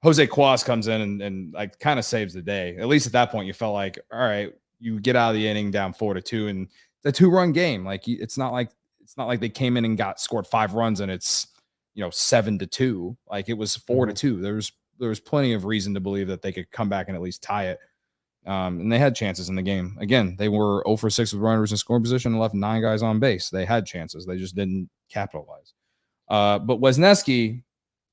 Jose Cuas comes in and like kind of saves the day. At least at that point, you felt like, all right, you get out of the inning down 4-2, and it's a 2-run game. Like it's not like they came in and scored 5 runs and it's 7-2. Like it was 4-2. There was plenty of reason to believe that they could come back and at least tie it. And they had chances in the game. Again, they were 0 for 6 with runners in scoring position and left 9 guys on base. They had chances. They just didn't capitalize. But Wisneski,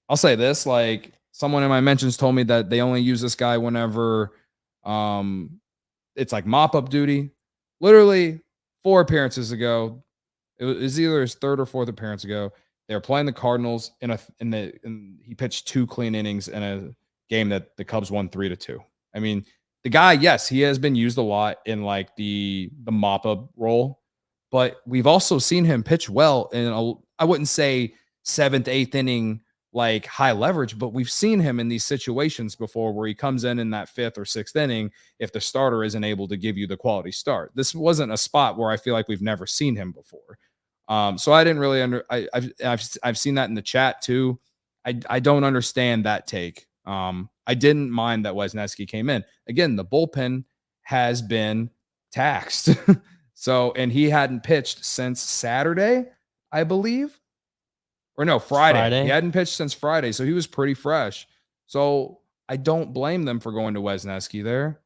I'll say this, like someone in my mentions told me that they only use this guy whenever it's like mop-up duty. Literally 4 appearances ago, it was either his 3rd or 4th appearance ago. They were playing the Cardinals and he pitched 2 clean innings in a game that the Cubs won 3-2. I mean, the guy, yes, he has been used a lot in like the mop-up role, but we've also seen him pitch well in I wouldn't say 7th, 8th inning like high leverage, but we've seen him in these situations before where he comes in that 5th or 6th inning if the starter isn't able to give you the quality start. This wasn't a spot where I feel like we've never seen him before. So I didn't really I've seen that in the chat too. I don't understand that take. I didn't mind that Wisneski came in. Again, the bullpen has been taxed. So, and he hadn't pitched since Saturday, I believe. Or no, Friday. He hadn't pitched since Friday, so he was pretty fresh. So I don't blame them for going to Wisneski there.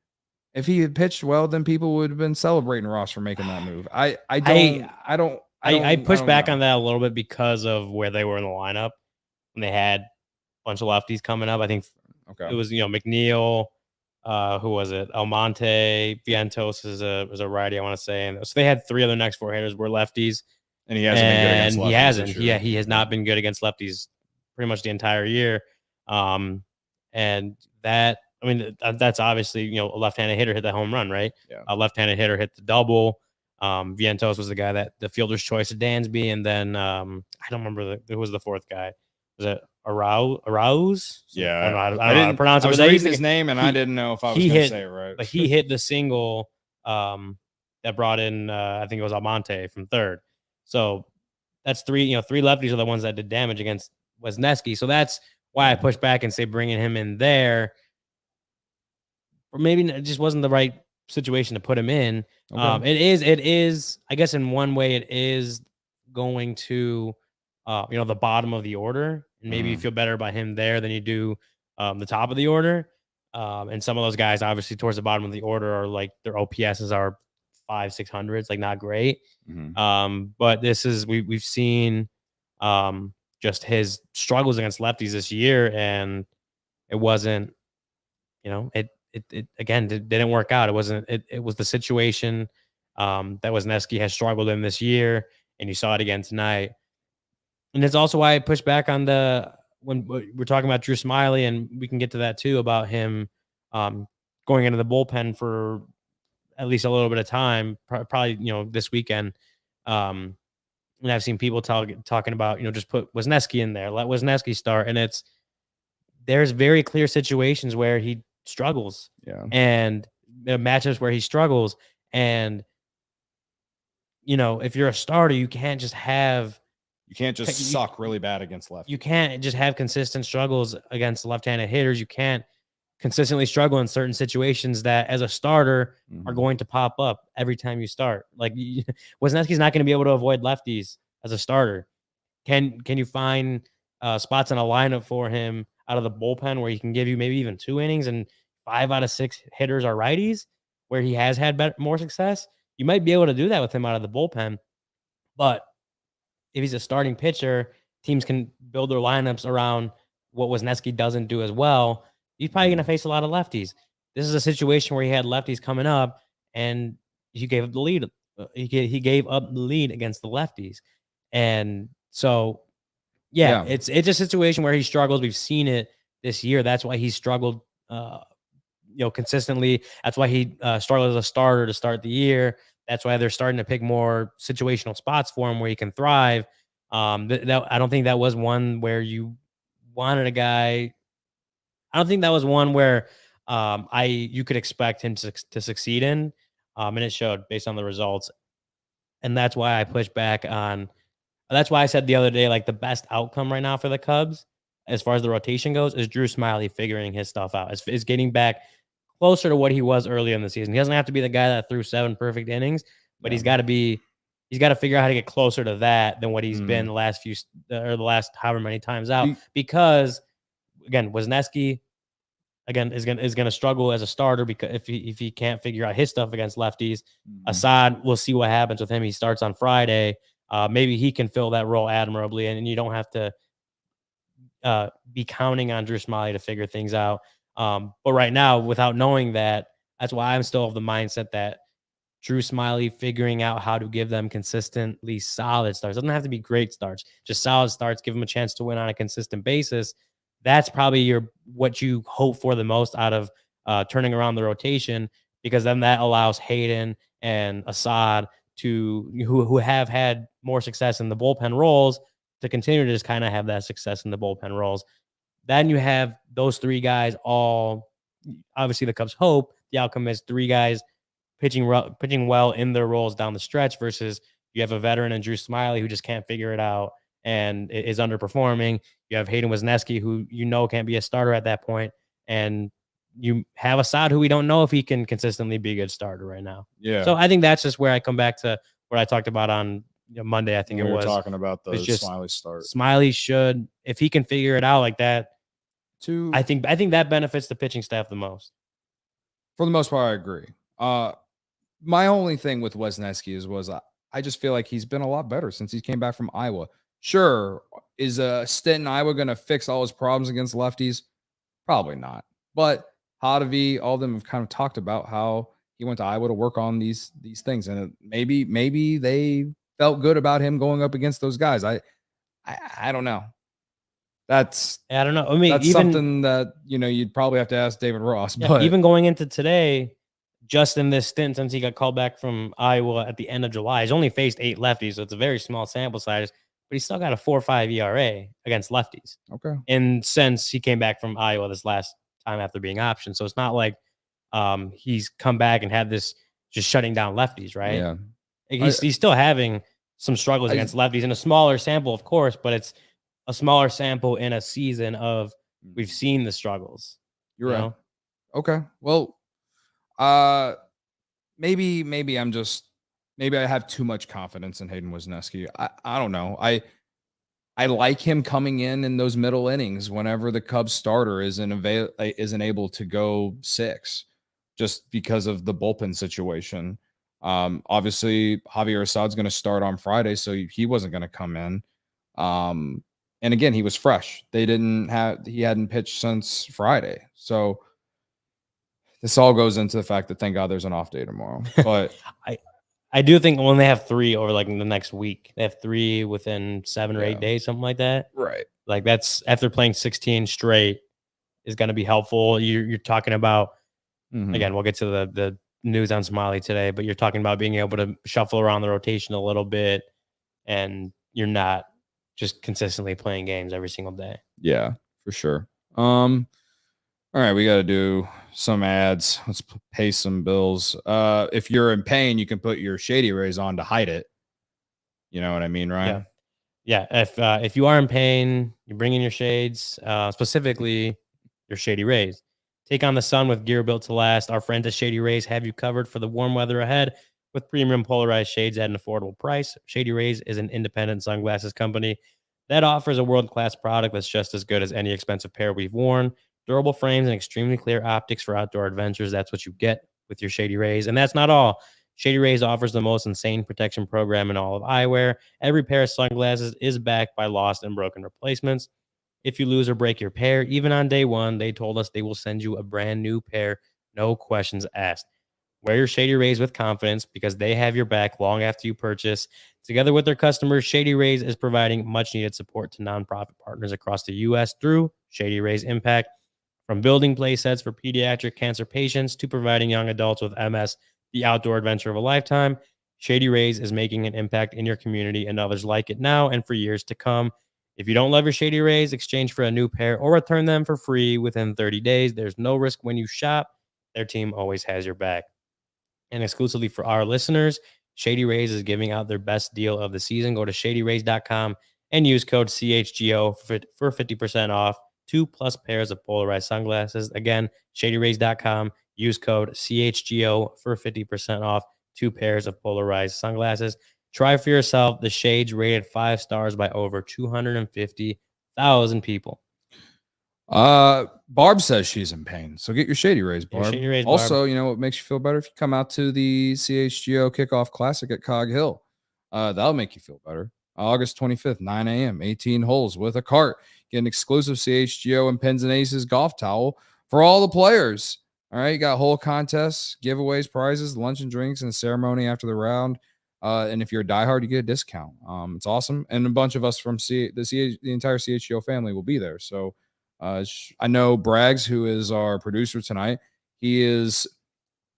If he had pitched well, then people would have been celebrating Ross for making that move. I pushed back on that a little bit because of where they were in the lineup when they had a bunch of lefties coming up. I think it was McNeil, who was it? Almonte, Vientos is a righty, I want to say. And so they had 3 of their next 4 hitters were lefties. And he hasn't been good against lefties. He hasn't. Yeah, he has not been good against lefties pretty much the entire year. And that, I mean, that's obviously, a left-handed hitter hit that home run, right? Yeah. A left-handed hitter hit the double. Vientos was the guy that the fielder's choice of Dansby. And then I don't remember who was the 4th guy. Was it Arauz? Yeah. I don't know how to pronounce it. I was reading his name and I didn't know if I was going to say it right. But he hit the single that brought in, I think it was Almonte from third. So that's 3 lefties are the ones that did damage against Wisneski. So that's why I push back and say bringing him in there, or maybe it just wasn't the right situation to put him in. Okay. It is, I guess in one way it is going to, the bottom of the order, and maybe you feel better about him there than you do the top of the order. And some of those guys, obviously, towards the bottom of the order are like their OPSs are 500-600s, like not great. But this is we've seen just his struggles against lefties this year, and it wasn't, it again didn't work out. It wasn't. It was the situation that Wisneski has struggled in this year, and you saw it again tonight. And it's also why I push back on when we're talking about Drew Smyly, and we can get to that too, about him going into the bullpen for at least a little bit of time, probably, this weekend. And I've seen people talking about, just put Wisneski in there, let Wisneski start. And there's very clear situations where he struggles. Yeah. And matchups where he struggles. And, if you're a starter, you can't just suck really bad against lefties. You can't just have consistent struggles against left-handed hitters. You can't consistently struggle in certain situations that as a starter are going to pop up every time you start. Like Wisneski's not going to be able to avoid lefties as a starter. Can you find spots in a lineup for him out of the bullpen where he can give you maybe even 2 innings and 5 out of 6 hitters are righties, where he has had more success? You might be able to do that with him out of the bullpen. But if he's a starting pitcher, teams can build their lineups around what Wisneski doesn't do as well. He's probably going to face a lot of lefties. This is a situation where he had lefties coming up, and he gave up the lead. He gave up the lead against the lefties, and so it's a situation where he struggles. We've seen it this year. That's why he struggled, consistently. That's why he struggled as a starter to start the year. That's why they're starting to pick more situational spots for him where he can thrive. I don't think that was one where you wanted a guy. I don't think that was one where you could expect him to succeed in, and it showed based on the results. And that's why I pushed back on. That's why I said the other day, like the best outcome right now for the Cubs, as far as the rotation goes, is Drew Smyly figuring his stuff out. Is getting back closer to what he was earlier in the season. He doesn't have to be the guy that threw 7 perfect innings, but he's got to figure out how to get closer to that than what he's been the last however many times out. Because again, Wisneski is going to struggle as a starter because if he can't figure out his stuff against lefties. Assad, we'll see what happens with him. He starts on Friday. Maybe he can fill that role admirably, and you don't have to be counting on Drew Smyly to figure things out. But right now, without knowing that, that's why I'm still of the mindset that Drew Smyly figuring out how to give them consistently solid starts. Doesn't have to be great starts, just solid starts. Give them a chance to win on a consistent basis. That's probably what you hope for the most out of turning around the rotation, because then that allows Hayden and Assad who have had more success in the bullpen roles to continue to just kind of have that success in the bullpen roles. Then you have those 3 guys all, obviously the Cubs hope the outcome is 3 guys pitching well in their roles down the stretch, versus you have a veteran and Drew Smyly who just can't figure it out and is underperforming. You have Hayden Wisneski, who can't be a starter at that point, and you have Assad, who we don't know if he can consistently be a good starter right now. Yeah. So I think that's just where I come back to what I talked about on Monday. I think we it was talking about the just Smiley start. Smiley should, if he can figure it out like that, I think that benefits the pitching staff the most. For the most part, I agree. My only thing with Wisneski was I just feel like he's been a lot better since he came back from Iowa. Sure, is a stint in Iowa going to fix all his problems against lefties? Probably not. But Hadavi, all of them have kind of talked about how he went to Iowa to work on these things, and maybe they felt good about him going up against those guys. I don't know. I don't know. I mean, that's something that you'd probably have to ask David Ross. Yeah, but even going into today, just in this stint since he got called back from Iowa at the end of July, he's only faced 8 lefties, so it's a very small sample size. But he's still got a 4.5 ERA against lefties. Okay. And since he came back from Iowa this last time after being optioned, so it's not like he's come back and had this just shutting down lefties, right? Yeah. He's still having some struggles against lefties in a smaller sample, of course, but it's a smaller sample in a season of we've seen the struggles. You're right. Okay. Well, maybe I have too much confidence in Hayden Wisneski. I don't know. I like him coming in those middle innings whenever the Cubs starter isn't able to go 6, just because of the bullpen situation. Obviously Javier Assad's going to start on Friday, so he wasn't going to come in. And again, he was fresh. He hadn't pitched since Friday. So this all goes into the fact that thank God there's an off day tomorrow. But I do think when they have 3 over like in the next week, they have 3 within 7 or 8 days, something like that. Right. Like that's after playing 16 straight is going to be helpful. You're talking about, again, we'll get to the news on Smiley today, but you're talking about being able to shuffle around the rotation a little bit, and you're not just consistently playing games every single day. Yeah, for sure. All right, we got to do some ads. Let's pay some bills. If you're in pain, you can put your Shady Rays on to hide it. You know what I mean, Ryan? Yeah. If you are in pain, you bring in your shades, specifically your Shady Rays. Take on the sun with gear built to last. Our friends at Shady Rays have you covered for the warm weather ahead with premium polarized shades at an affordable price. Shady Rays is an independent sunglasses company that offers a world-class product that's just as good as any expensive pair we've worn. Durable frames and extremely clear optics for outdoor adventures. That's what you get with your Shady Rays. And that's not all. Shady Rays offers the most insane protection program in all of eyewear. Every pair of sunglasses is backed by lost and broken replacements. If you lose or break your pair, even on day 1, they told us they will send you a brand new pair, no questions asked. Wear your Shady Rays with confidence because they have your back long after you purchase. Together with their customers, Shady Rays is providing much-needed support to nonprofit partners across the U.S. through Shady Rays Impact. From building play sets for pediatric cancer patients to providing young adults with MS the outdoor adventure of a lifetime, Shady Rays is making an impact in your community and others like it now and for years to come. If you don't love your Shady Rays, exchange for a new pair or return them for free within 30 days. There's no risk when you shop. Their team always has your back. And exclusively for our listeners, Shady Rays is giving out their best deal of the season. Go to shadyrays.com and use code CHGO for 50% off 2+ pairs of polarized sunglasses. Again, shadyrays.com. Use code CHGO for 50% off 2 pairs of polarized sunglasses. Try for yourself the shades rated 5 stars by over 250,000 people. Barb says she's in pain, so get your Shady Rays, Barb. Shady Rays, also, Barb. You know what makes you feel better? If you come out to the CHGO Kickoff Classic at Cog Hill, that'll make you feel better. August 25th, 9 a.m., 18 holes with a cart. Get an exclusive CHGO and Pins and Aces golf towel for all the players. All right, you got whole contests, giveaways, prizes, lunch and drinks, and a ceremony after the round. And if you're a diehard, you get a discount. It's awesome, and a bunch of us from the entire CHGO family will be there. So. I know Braggs, who is our producer tonight, he is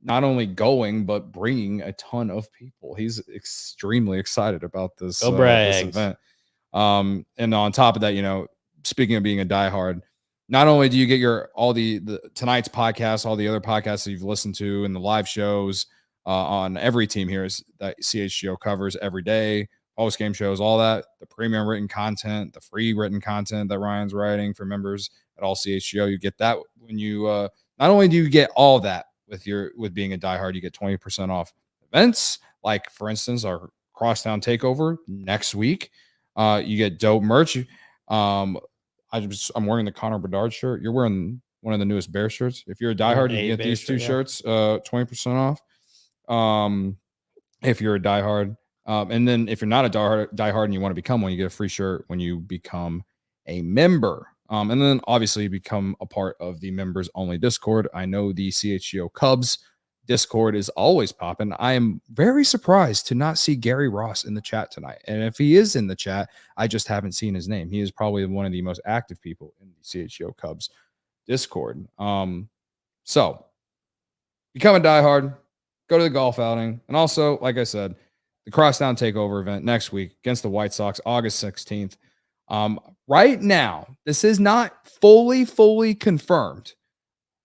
not only going, but bringing a ton of people. He's extremely excited about this event. And on top of that, you know, speaking of being a diehard, not only do you get all the tonight's podcast, all the other podcasts that you've listened to and the live shows on every team here is that CHGO covers every day, post-game shows, all that, the premium written content, the free written content that Ryan's writing for members at all CHGO. You get that when you not only do you get all that with being a diehard, you get 20% off events, like for instance, our Crosstown Takeover next week. You get dope merch. I'm wearing the Connor Bedard shirt. You're wearing one of the newest Bear shirts. If you're a diehard, you get these two shirts, 20% off. If you're a diehard. And then if you're not a diehard and you want to become one, you get a free shirt when you become a member. And then obviously you become a part of the members only Discord. I know the CHGO Cubs Discord is always popping. I am very surprised to not see Gary Ross in the chat tonight. And if he is in the chat, I just haven't seen his name. He is probably one of the most active people in the CHGO Cubs Discord. So become a diehard, go to the golf outing. And also, like I said, the Crosstown Takeover event next week against the White Sox, August 16th. Right now, this is not fully confirmed,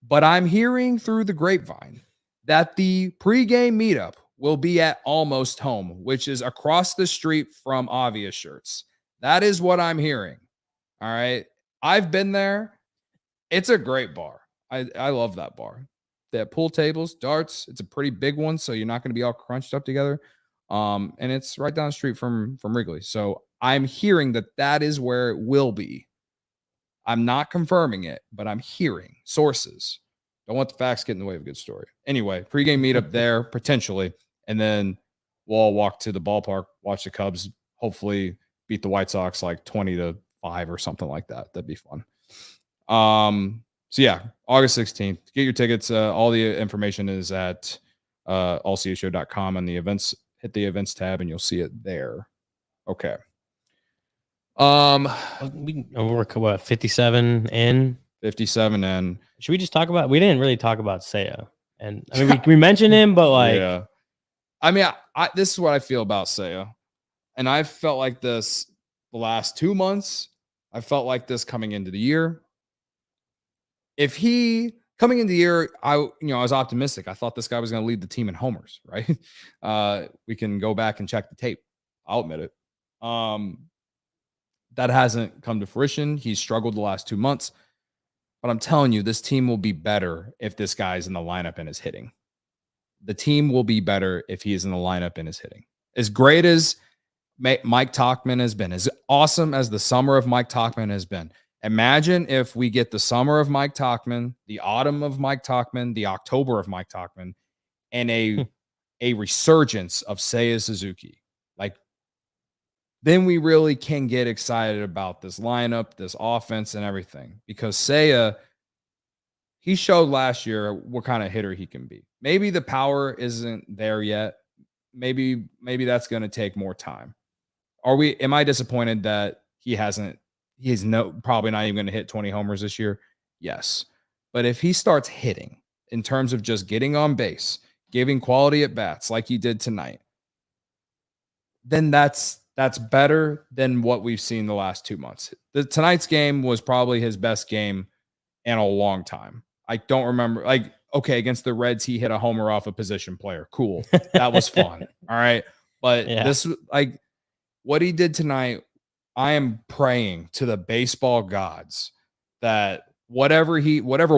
but I'm hearing through the grapevine that the pregame meetup will be at Almost Home, which is across the street from Obvious Shirts. That is what I'm hearing. All right. I've been there. It's a great bar. I love that bar. They have pool tables, darts. It's a pretty big one, so you're not going to be all crunched up together. And it's right down the street from Wrigley. So I'm hearing that is where it will be. I'm not confirming it, but I'm hearing sources. Don't want the facts get in the way of a good story. Anyway, pregame meetup there potentially, and then we'll all walk to the ballpark, watch the Cubs, hopefully beat the White Sox like 20-5 or something like that. That'd be fun. So yeah, August 16th. Get your tickets. All the information is at allcshow.com on the events. Hit the events tab and you'll see it there. Okay. We're what, 57 in? 57 in. Should we just talk about? We didn't really talk about Seiya, and I mean we mentioned him, but like, yeah. I mean, this is what I feel about Seiya, and I've felt like this the last 2 months. I felt like this coming into the year. If he coming into the year, I was optimistic. I thought this guy was going to lead the team in homers, right? We can go back and check the tape. I'll admit it. That hasn't come to fruition. He's struggled the last 2 months. But I'm telling you, this team will be better if this guy's in the lineup and is hitting. The team will be better if he is in the lineup and is hitting. As great as Mike Tauchman has been, as awesome as the summer of Mike Tauchman has been, imagine if we get the summer of Mike Tauchman, the autumn of Mike Tauchman, the October of Mike Tauchman, and a resurgence of Seiya Suzuki. Like, then we really can get excited about this lineup, this offense, and everything. Because Seiya, he showed last year what kind of hitter he can be. Maybe the power isn't there yet. Maybe that's going to take more time. Am I disappointed that he's probably not even going to hit 20 homers this year? Yes. But if he starts hitting in terms of just getting on base, giving quality at bats like he did tonight, then that's better than what we've seen the last 2 months. Tonight's game was probably his best game in a long time. I don't remember. Like, okay, against the Reds, he hit a homer off a position player. Cool. That was fun. All right. But this, like, what he did tonight, I am praying to the baseball gods that whatever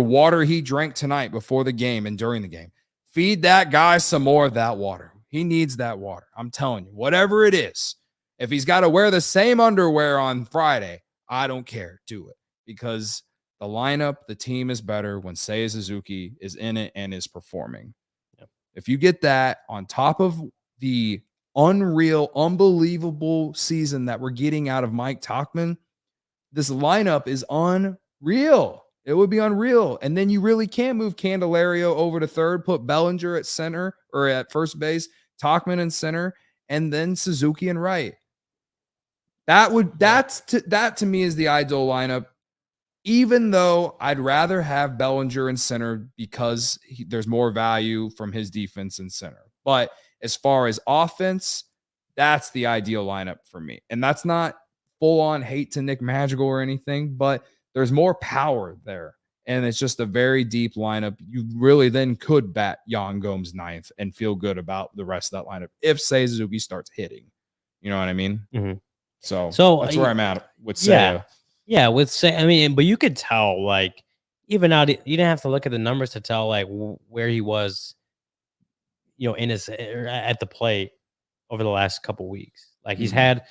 water he drank tonight before the game and during the game, feed that guy some more of that water. He needs that water. I'm telling you, whatever it is. If he's got to wear the same underwear on Friday, I don't care. Do it. Because the lineup, the team is better when Seiya Suzuki is in it and is performing. Yep. If you get that on top of the unbelievable season that we're getting out of Mike Tauchman, this lineup is unreal. It would be unreal. And then you really can move Candelario over to third, put Bellinger at center or at first base, Tauchman in center, and then Suzuki and right. That to me is the ideal lineup, even though I'd rather have Bellinger in center because there's more value from his defense in center. But as far as offense, that's the ideal lineup for me. And that's not full-on hate to Nick Madrigal or anything, but there's more power there. And it's just a very deep lineup. You really then could bat Yan Gomes ninth and feel good about the rest of that lineup if Seiya Suzuki starts hitting. You know what I mean? Mm-hmm. So that's where I'm at with Seiya. Seiya. Yeah, with Seiya. I mean, but you could tell, like, even out, you didn't have to look at the numbers to tell, like, where he was, in his at the plate over the last couple weeks. Like, he's had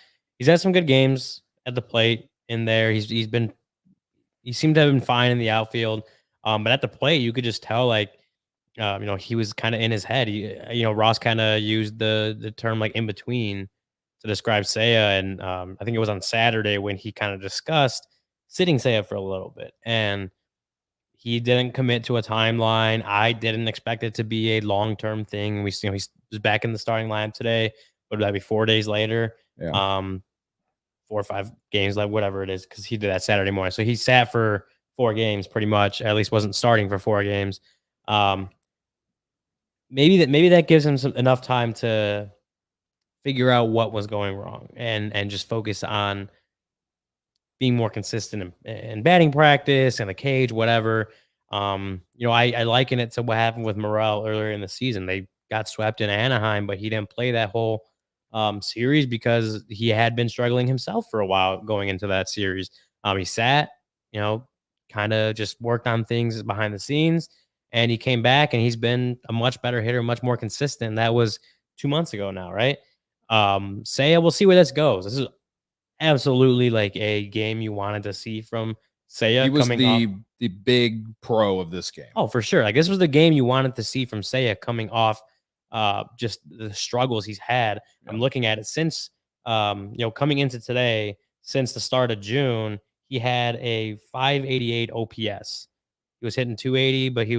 some good games at the plate in there. He seemed to have been fine in the outfield. But at the plate, you could just tell, like, he was kind of in his head. Ross kind of used the term like in between to describe Seiya, and I think it was on Saturday when he kind of discussed sitting Seiya for a little bit, and he didn't commit to a timeline. I didn't expect it to be a long-term thing. He was back in the starting lineup today. What would that be? 4 days later. Yeah. 4 or 5 games, like whatever it is, because he did that Saturday morning. So he sat for 4 games pretty much. At least wasn't starting for 4 games. Maybe that gives him enough time to figure out what was going wrong and just focus on being more consistent in batting practice and the cage, whatever. I liken it to what happened with Morel earlier in the season. They got swept in Anaheim, but he didn't play that whole series because he had been struggling himself for a while going into that series. He sat, kind of just worked on things behind the scenes, and he came back and he's been a much better hitter, much more consistent. That was 2 months ago now, right? Seiya, we'll see where this goes. This is absolutely like a game you wanted to see from Seiya. He was the big pro of this game. Oh, for sure. Like, this was the game you wanted to see from Seiya coming off just the struggles he's had. Yeah. I'm looking at it since coming into today, since the start of June, he had a 588 OPS. He was hitting 280, but he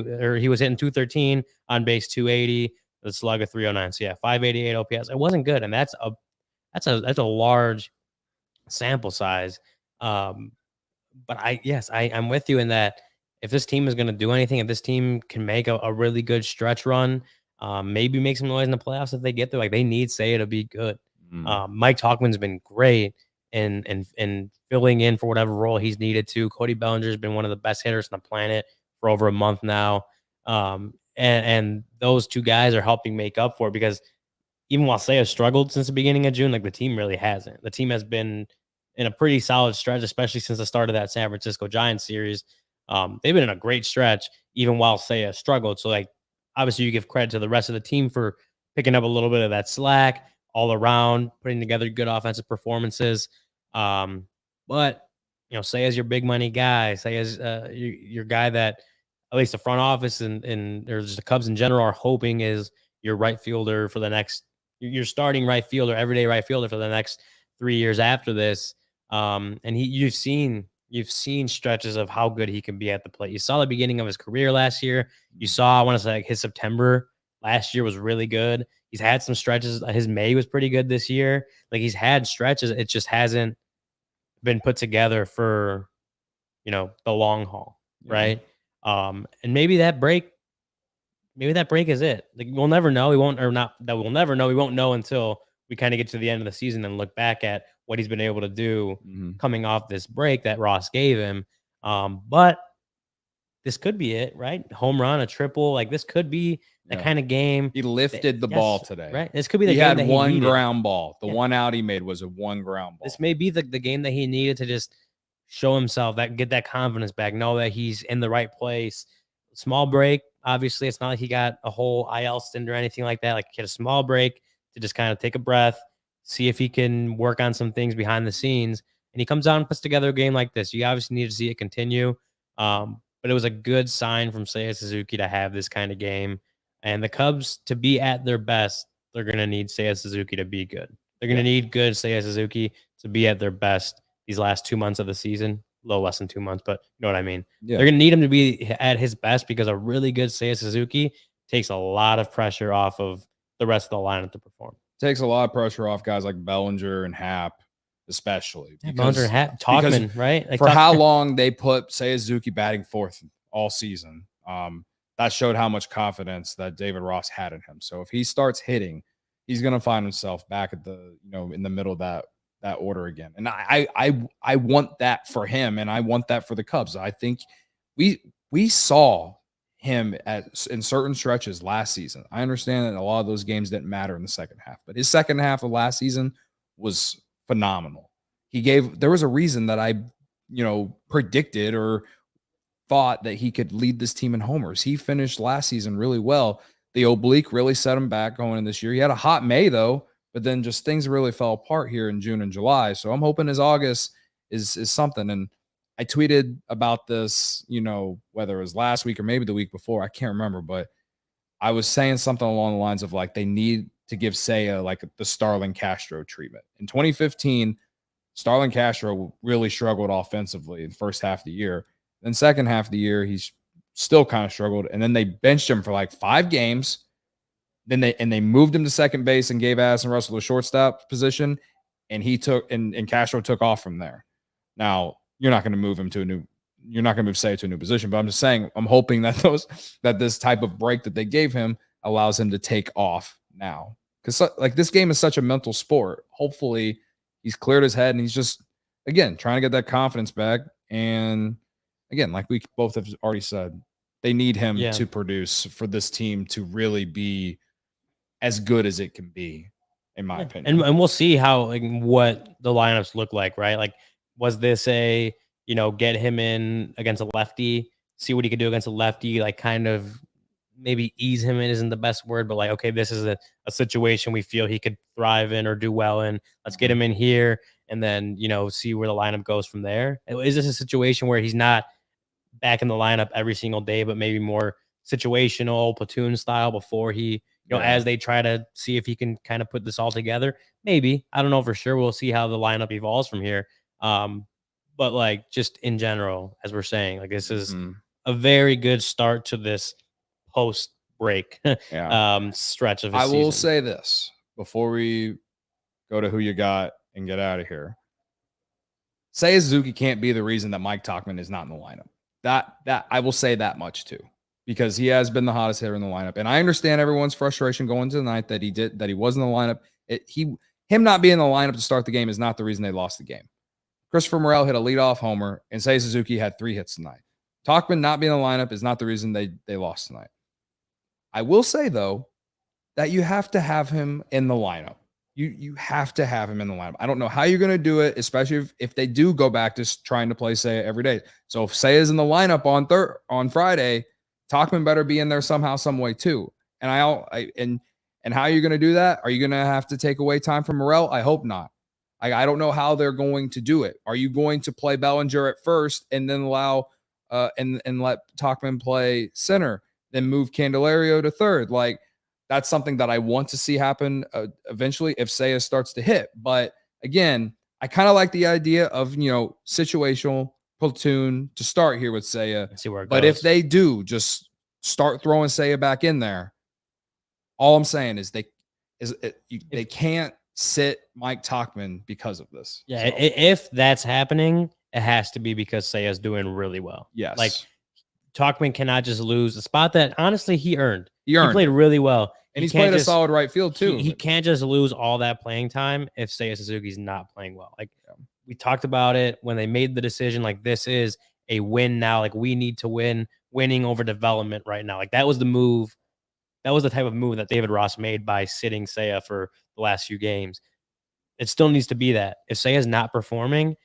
was hitting 213, on base 280, the slug of 309. So yeah, 588 OPS. It wasn't good, and that's a large sample size. But I'm with you in that if this team is going to do anything, if this team can make a really good stretch run, maybe make some noise in the playoffs if they get there, like, they need Seiya to be good. Mike Tauchman's been great in filling in for whatever role he's needed to. Cody Bellinger's been one of the best hitters on the planet for over a month now. And those two guys are helping make up for it, because even while Seiya struggled since the beginning of June, like, the team really hasn't. The team has been in a pretty solid stretch, especially since the start of that San Francisco Giants series. They've been in a great stretch, even while Seiya struggled. So, like, obviously you give credit to the rest of the team for picking up a little bit of that slack all around, putting together good offensive performances. But, Seiya's your big money guy. Seiya's your guy that at least the front office and there's the Cubs in general are hoping is your right fielder for the next, your starting right fielder, everyday right fielder for the next 3 years after this. And you've seen stretches of how good he can be at the plate. You saw the beginning of his career last year. You saw, I want to say, like, his September last year was really good. He's had some stretches. His May was pretty good this year. Like, he's had stretches. It just hasn't been put together for, the long haul. Right. And maybe that break is it. Like, we'll never know. We won't know until we kind of get to the end of the season and look back at what he's been able to do coming off this break that Ross gave him. But this could be it, right? Home run, a triple. Like, this could be the kind of game. He lifted the ball today. Right? This could be the game that he had one ground ball. The one out he made was a one ground ball. This may be the game that he needed to just show himself, get that confidence back, know that he's in the right place. Small break. Obviously, it's not like he got a whole IL stint or anything like that. Like, he had a small break to just kind of take a breath, see if he can work on some things behind the scenes. And he comes out and puts together a game like this. You obviously need to see it continue. But it was a good sign from Seiya Suzuki to have this kind of game. And the Cubs, to be at their best, they're going to need Seiya Suzuki to be good. They're going to need good Seiya Suzuki to be at their best these last 2 months of the season. A little less than 2 months, but you know what I mean? Yeah. They're going to need him to be at his best, because a really good Seiya Suzuki takes a lot of pressure off of the rest of the lineup to perform. Takes a lot of pressure off guys like Bellinger and Happ, especially. Bellinger and Happ, Tauchman, right? Like, for how long they put Seiya Suzuki batting fourth all season, that showed how much confidence that David Ross had in him. So if he starts hitting, he's going to find himself back at the, in the middle of that order again. And I want that for him, and I want that for the Cubs. I think we saw him in certain stretches last season. I understand that a lot of those games didn't matter in the second half, but his second half of last season was phenomenal. There was a reason that I, predicted or thought that he could lead this team in homers. He finished last season really well. The oblique really set him back going in this year. He had a hot May though, but then just things really fell apart here in June and July. So I'm hoping his August is something. And I tweeted about this, whether it was last week or maybe the week before, I can't remember, but I was saying something along the lines of like, they need to give Seiya like the Starlin Castro treatment. In 2015, Starlin Castro really struggled offensively in the first half of the year. Then second half of the year, he's still kind of struggled. And then they benched him for like 5 games. Then they moved him to second base and gave Addison Russell the shortstop position. And and Castro took off from there. Now, you're not going to move Seiya to a new position, but I'm just saying, I'm hoping that this type of break that they gave him allows him to take off now. Because like this game is such a mental sport. Hopefully he's cleared his head and he's just, again, trying to get that confidence back. And again, like we both have already said, they need him to produce for this team to really be as good as it can be, in my opinion. And we'll see how what the lineups look like, right? Like, was this a get him in against a lefty, see what he could do against a lefty, like kind of maybe ease him in isn't the best word, but like, okay, this is a situation we feel he could thrive in or do well in. Let's get him in here and then, see where the lineup goes from there. Is this a situation where he's not back in the lineup every single day, but maybe more situational platoon style before he, as they try to see if he can kind of put this all together? Maybe. I don't know for sure. We'll see how the lineup evolves from here. But like just in general, as we're saying, like this is a very good start to this post break stretch of his season. I will say this before we go to who you got and get out of here. Seiya Suzuki can't be the reason that Mike Tauchman is not in the lineup. That I will say that much too, because he has been the hottest hitter in the lineup. And I understand everyone's frustration going to the night that he was in the lineup. Him not being in the lineup to start the game is not the reason they lost the game. Christopher Morel hit a leadoff homer, and Seiya Suzuki had 3 hits tonight. Tauchman not being in the lineup is not the reason they lost tonight. I will say, though, that you have to have him in the lineup. You have to have him in the lineup. I don't know how you're going to do it, especially if they do go back to trying to play Seiya every day. So if Seiya's in the lineup on Friday, Tauchman better be in there somehow, some way too. And and how are you going to do that? Are you going to have to take away time from Morel? I hope not. I don't know how they're going to do it. Are you going to play Bellinger at first and then allow and let Tauchman play center, then move Candelario to third? Like, that's something that I want to see happen eventually if Seiya starts to hit. But again, I kind of like the idea of, situational platoon to start here with Seiya. See where it goes. But if they do just start throwing Seiya back in there, all I'm saying is they can't sit Mike Tauchman because of this. Yeah, so if that's happening, it has to be because Seiya's doing really well. Yes. Like, Tauchman cannot just lose a spot that honestly he earned. He played it. really well. And he's played a solid right field too. He can't just lose all that playing time if Seiya Suzuki's not playing well. Like we talked about it when they made the decision, like this is a win now. Like we need to win, winning over development right now. Like that was the move. That was the type of move that David Ross made by sitting Seiya for the last few games. It still needs to be that. If Seiya's not performing,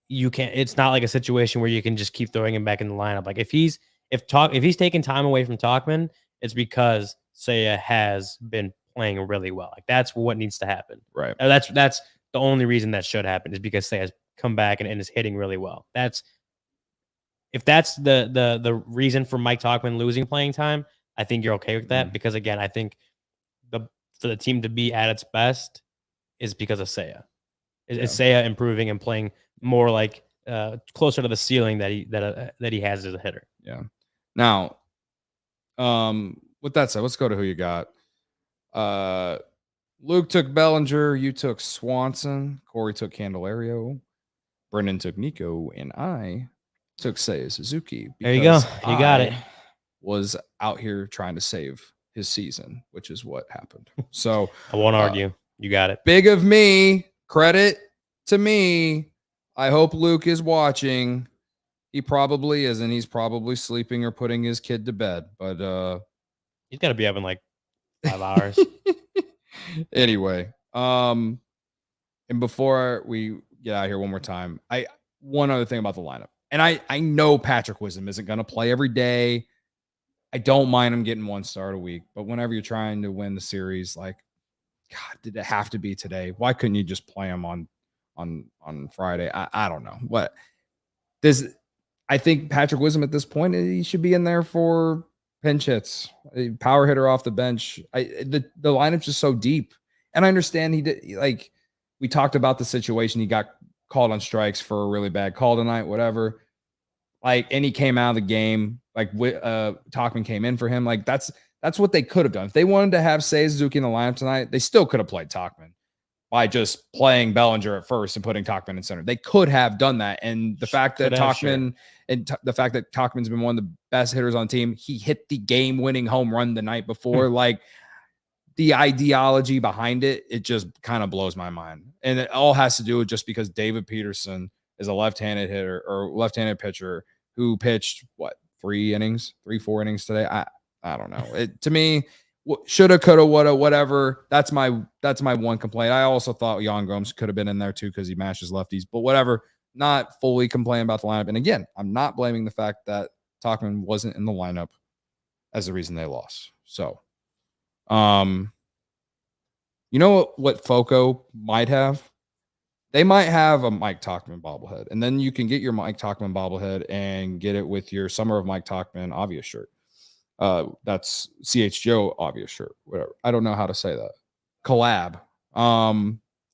you can't. It's not like a situation where you can just keep throwing him back in the lineup. Like if he's taking time away from Tauchman, it's because Seiya has been playing really well. Like that's what needs to happen. Right. And that's the only reason that should happen is because Seiya's come back and is hitting really well. If that's the reason for Mike Tauchman losing playing time, I think you're okay with that because again, I think for the team to be at its best is because of Seiya. Is Seiya improving and playing more like closer to the ceiling that he has as a hitter. Yeah. Now, with that said, let's go to who you got. Luke took Bellinger, you took Swanson, Corey took Candelario, Brendan took Nico, and I took Seiya Suzuki. There you go. You got it. Was out here trying to save his season, which is what happened. So I won't argue. You got it. Big of me. Credit to me. I hope Luke is watching. He probably isn't. He's probably sleeping or putting his kid to bed. But he's got to be up in like 5 hours. Anyway, And before we get out of here one more time, one other thing about the lineup. And I know Patrick Wisdom isn't going to play every day. I don't mind him getting one start a week, but whenever you're trying to win the series, like, God, did it have to be today? Why couldn't you just play him on Friday? I don't know what this. I think Patrick Wisdom at this point, he should be in there for pinch hits, a power hitter off the bench. The lineup's just so deep, and I understand he did, like, we talked about the situation. He got called on strikes for a really bad call tonight, whatever. Like, and he came out of the game. Like, Tauchman came in for him. Like, that's what they could have done. If they wanted to have Seiya Suzuki in the lineup tonight, they still could have played Tauchman by just playing Bellinger at first and putting Tauchman in center. They could have done that. And the fact that Tauchman the fact that Tauchman's been one of the best hitters on the team, he hit the game-winning home run the night before. Like, the ideology behind it just kind of blows my mind. And it all has to do with just because David Peterson is a left-handed hitter or left-handed pitcher who pitched, 4 innings today. I don't know. It, to me, shoulda, coulda, woulda, whatever. That's my one complaint. I also thought Jan Gomes could have been in there too because he mashes lefties, but whatever. Not fully complaining about the lineup. And again, I'm not blaming the fact that Tauchman wasn't in the lineup as the reason they lost. So, you know what Foco might have? They might have a Mike Tauchman bobblehead, and then you can get your Mike Tauchman bobblehead and get it with your Summer of Mike Tauchman obvious shirt. That's CHGO obvious shirt, whatever. I don't know how to say that. Collab.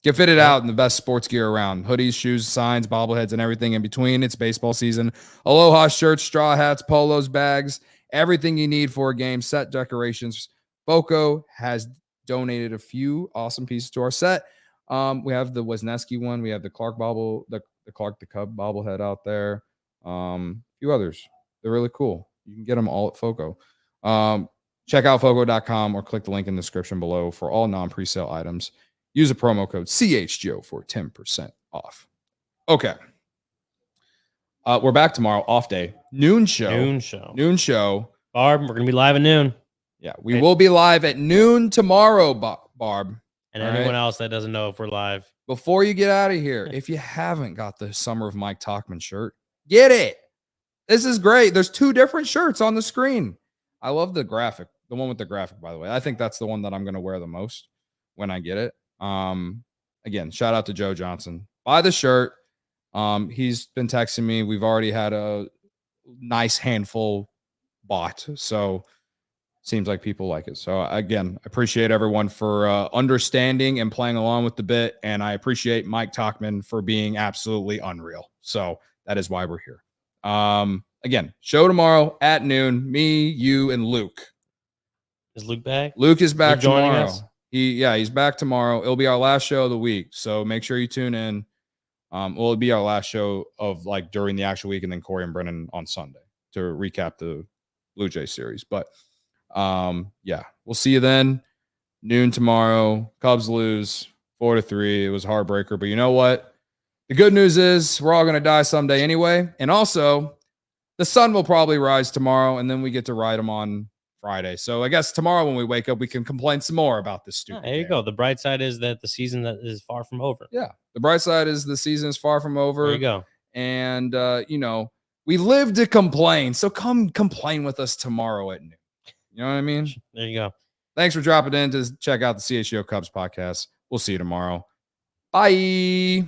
Get fitted out in the best sports gear around. Hoodies, shoes, signs, bobbleheads, and everything in between. It's baseball season. Aloha shirts, straw hats, polos, bags, everything you need for a game, set decorations. Foco has donated a few awesome pieces to our set. We have the Wisneski one. We have the Clark bobble, the Clark the Cub bobblehead out there. A few others. They're really cool. You can get them all at Foco. Check out Foco.com or click the link in the description below for all non-presale items. Use a promo code CHGO for 10% off. Okay. We're back tomorrow, off day. Noon show. Barb, we're going to be live at noon. Yeah, we will be live at noon tomorrow, Barb. And anyone else that doesn't know if we're live. Before you get out of here, if you haven't got the Summer of Mike Tauchman shirt, get it. This is great. There's 2 different shirts on the screen. I love the graphic. The one with the graphic, by the way. I think that's the one that I'm going to wear the most when I get it. Again, shout out to Joe Johnson. Buy the shirt. He's been texting me. We've already had a nice handful bought. So seems like people like it. So again, I appreciate everyone for understanding and playing along with the bit. And I appreciate Mike Tauchman for being absolutely unreal. So that is why we're here. Again, show tomorrow at noon. Me, you, and Luke. Is Luke back? Luke is back tomorrow. Us? He's back tomorrow. It'll be our last show of the week. So make sure you tune in. It'll be our last show of like during the actual week, and then Corey and Brennan on Sunday to recap the Blue Jay series. But yeah, we'll see you then. Noon tomorrow. Cubs lose 4-3. It was a heartbreaker, but you know what? The good news is we're all going to die someday anyway. And also, the sun will probably rise tomorrow, and then we get to ride them on Friday. So I guess tomorrow when we wake up, we can complain some more about this stupid There you go. The bright side is that the season that is far from over. Yeah. The bright side is the season is far from over. There you go. And, we live to complain. So come complain with us tomorrow at noon. You know what I mean? There you go. Thanks for dropping in to check out the CHGO Cubs podcast. We'll see you tomorrow. Bye.